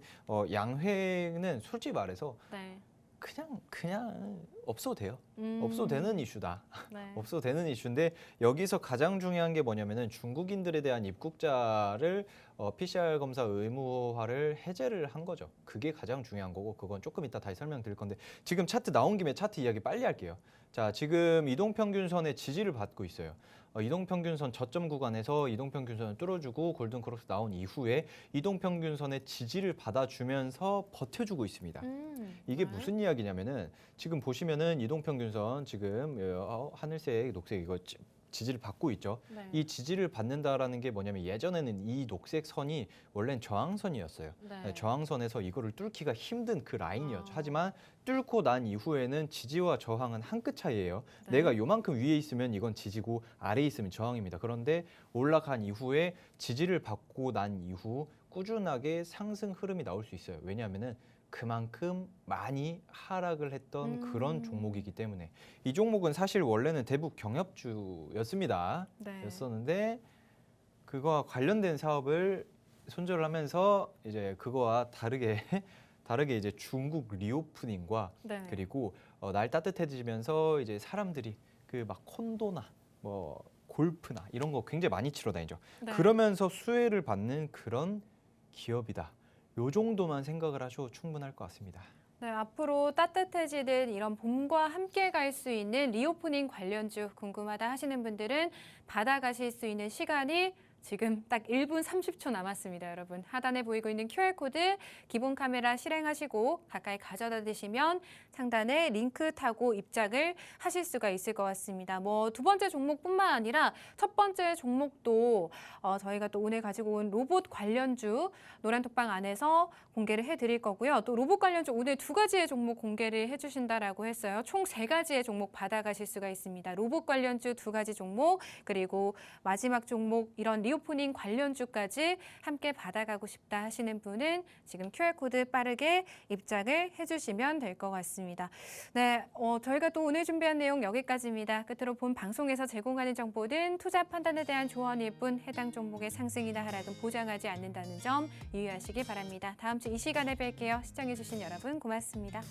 Speaker 2: 양회는 솔직히 말해서
Speaker 1: 네.
Speaker 2: 그냥 없어도 돼요. 없어도 되는 이슈다.
Speaker 1: 네.
Speaker 2: 없어도 되는 이슈인데 여기서 가장 중요한 게 뭐냐면은 중국인들에 대한 입국자를 PCR 검사 의무화를 해제를 한 거죠. 그게 가장 중요한 거고 그건 조금 이따 다시 설명드릴 건데 지금 차트 나온 김에 차트 이야기 빨리 할게요. 자, 지금 이동평균선의 지지를 받고 있어요. 이동평균선 저점 구간에서 이동평균선을 뚫어주고 골든크로스 나온 이후에 이동평균선의 지지를 받아주면서 버텨주고 있습니다. 이게
Speaker 1: 네.
Speaker 2: 무슨 이야기냐면은 지금 보시면은 이동평균선 지금 하늘색, 녹색 이거 지지를 받고 있죠.
Speaker 1: 네.
Speaker 2: 이 지지를 받는다라는 게 뭐냐면 예전에는 이 녹색 선이 원래는 저항선이었어요.
Speaker 1: 네.
Speaker 2: 저항선에서 이거를 뚫기가 힘든 그 라인이었죠.
Speaker 1: 아.
Speaker 2: 하지만 뚫고 난 이후에는 지지와 저항은 한 끗 차이예요.
Speaker 1: 네.
Speaker 2: 내가 요만큼 위에 있으면 이건 지지고 아래에 있으면 저항입니다. 그런데 올라간 이후에 지지를 받고 난 이후 꾸준하게 상승 흐름이 나올 수 있어요. 왜냐하면은 그만큼 많이 하락을 했던 그런 종목이기 때문에 이 종목은 사실 원래는 대북 경협주였습니다.
Speaker 1: 네.
Speaker 2: 였었는데 그거와 관련된 사업을 손절을 하면서 이제 그거와 다르게 이제 중국 리오프닝과
Speaker 1: 네.
Speaker 2: 그리고 날 따뜻해지면서 이제 사람들이 그 막 콘도나 뭐 골프나 이런 거 굉장히 많이 치러 다니죠.
Speaker 1: 네.
Speaker 2: 그러면서 수혜를 받는 그런 기업이다. 요 정도만 생각을 하셔도 충분할 것 같습니다.
Speaker 1: 네, 앞으로 따뜻해지는 이런 봄과 함께 갈 수 있는 리오프닝 관련주 궁금하다 하시는 분들은 받아가실 수 있는 시간이 지금 딱 1분 30초 남았습니다, 여러분. 하단에 보이고 있는 QR코드 기본 카메라 실행하시고 가까이 가져다 대시면 상단에 링크 타고 입장을 하실 수가 있을 것 같습니다. 뭐 두 번째 종목뿐만 아니라 첫 번째 종목도 저희가 또 오늘 가지고 온 로봇 관련주 노란톡방 안에서 공개를 해드릴 거고요. 또 로봇 관련주 오늘 2가지의 종목 공개를 해주신다라고 했어요. 총 3가지의 종목 받아가실 수가 있습니다. 로봇 관련주 2가지 종목, 그리고 마지막 종목 이런 리오프닝 관련주까지 함께 받아가고 싶다 하시는 분은 지금 QR코드 빠르게 입장을 해주시면 될 것 같습니다. 네, 저희가 또 오늘 준비한 내용 여기까지입니다. 끝으로 본 방송에서 제공하는 정보는 투자 판단에 대한 조언일 뿐 해당 종목의 상승이나 하락은 보장하지 않는다는 점 유의하시기 바랍니다. 다음 주 이 시간에 뵐게요. 시청해주신 여러분 고맙습니다.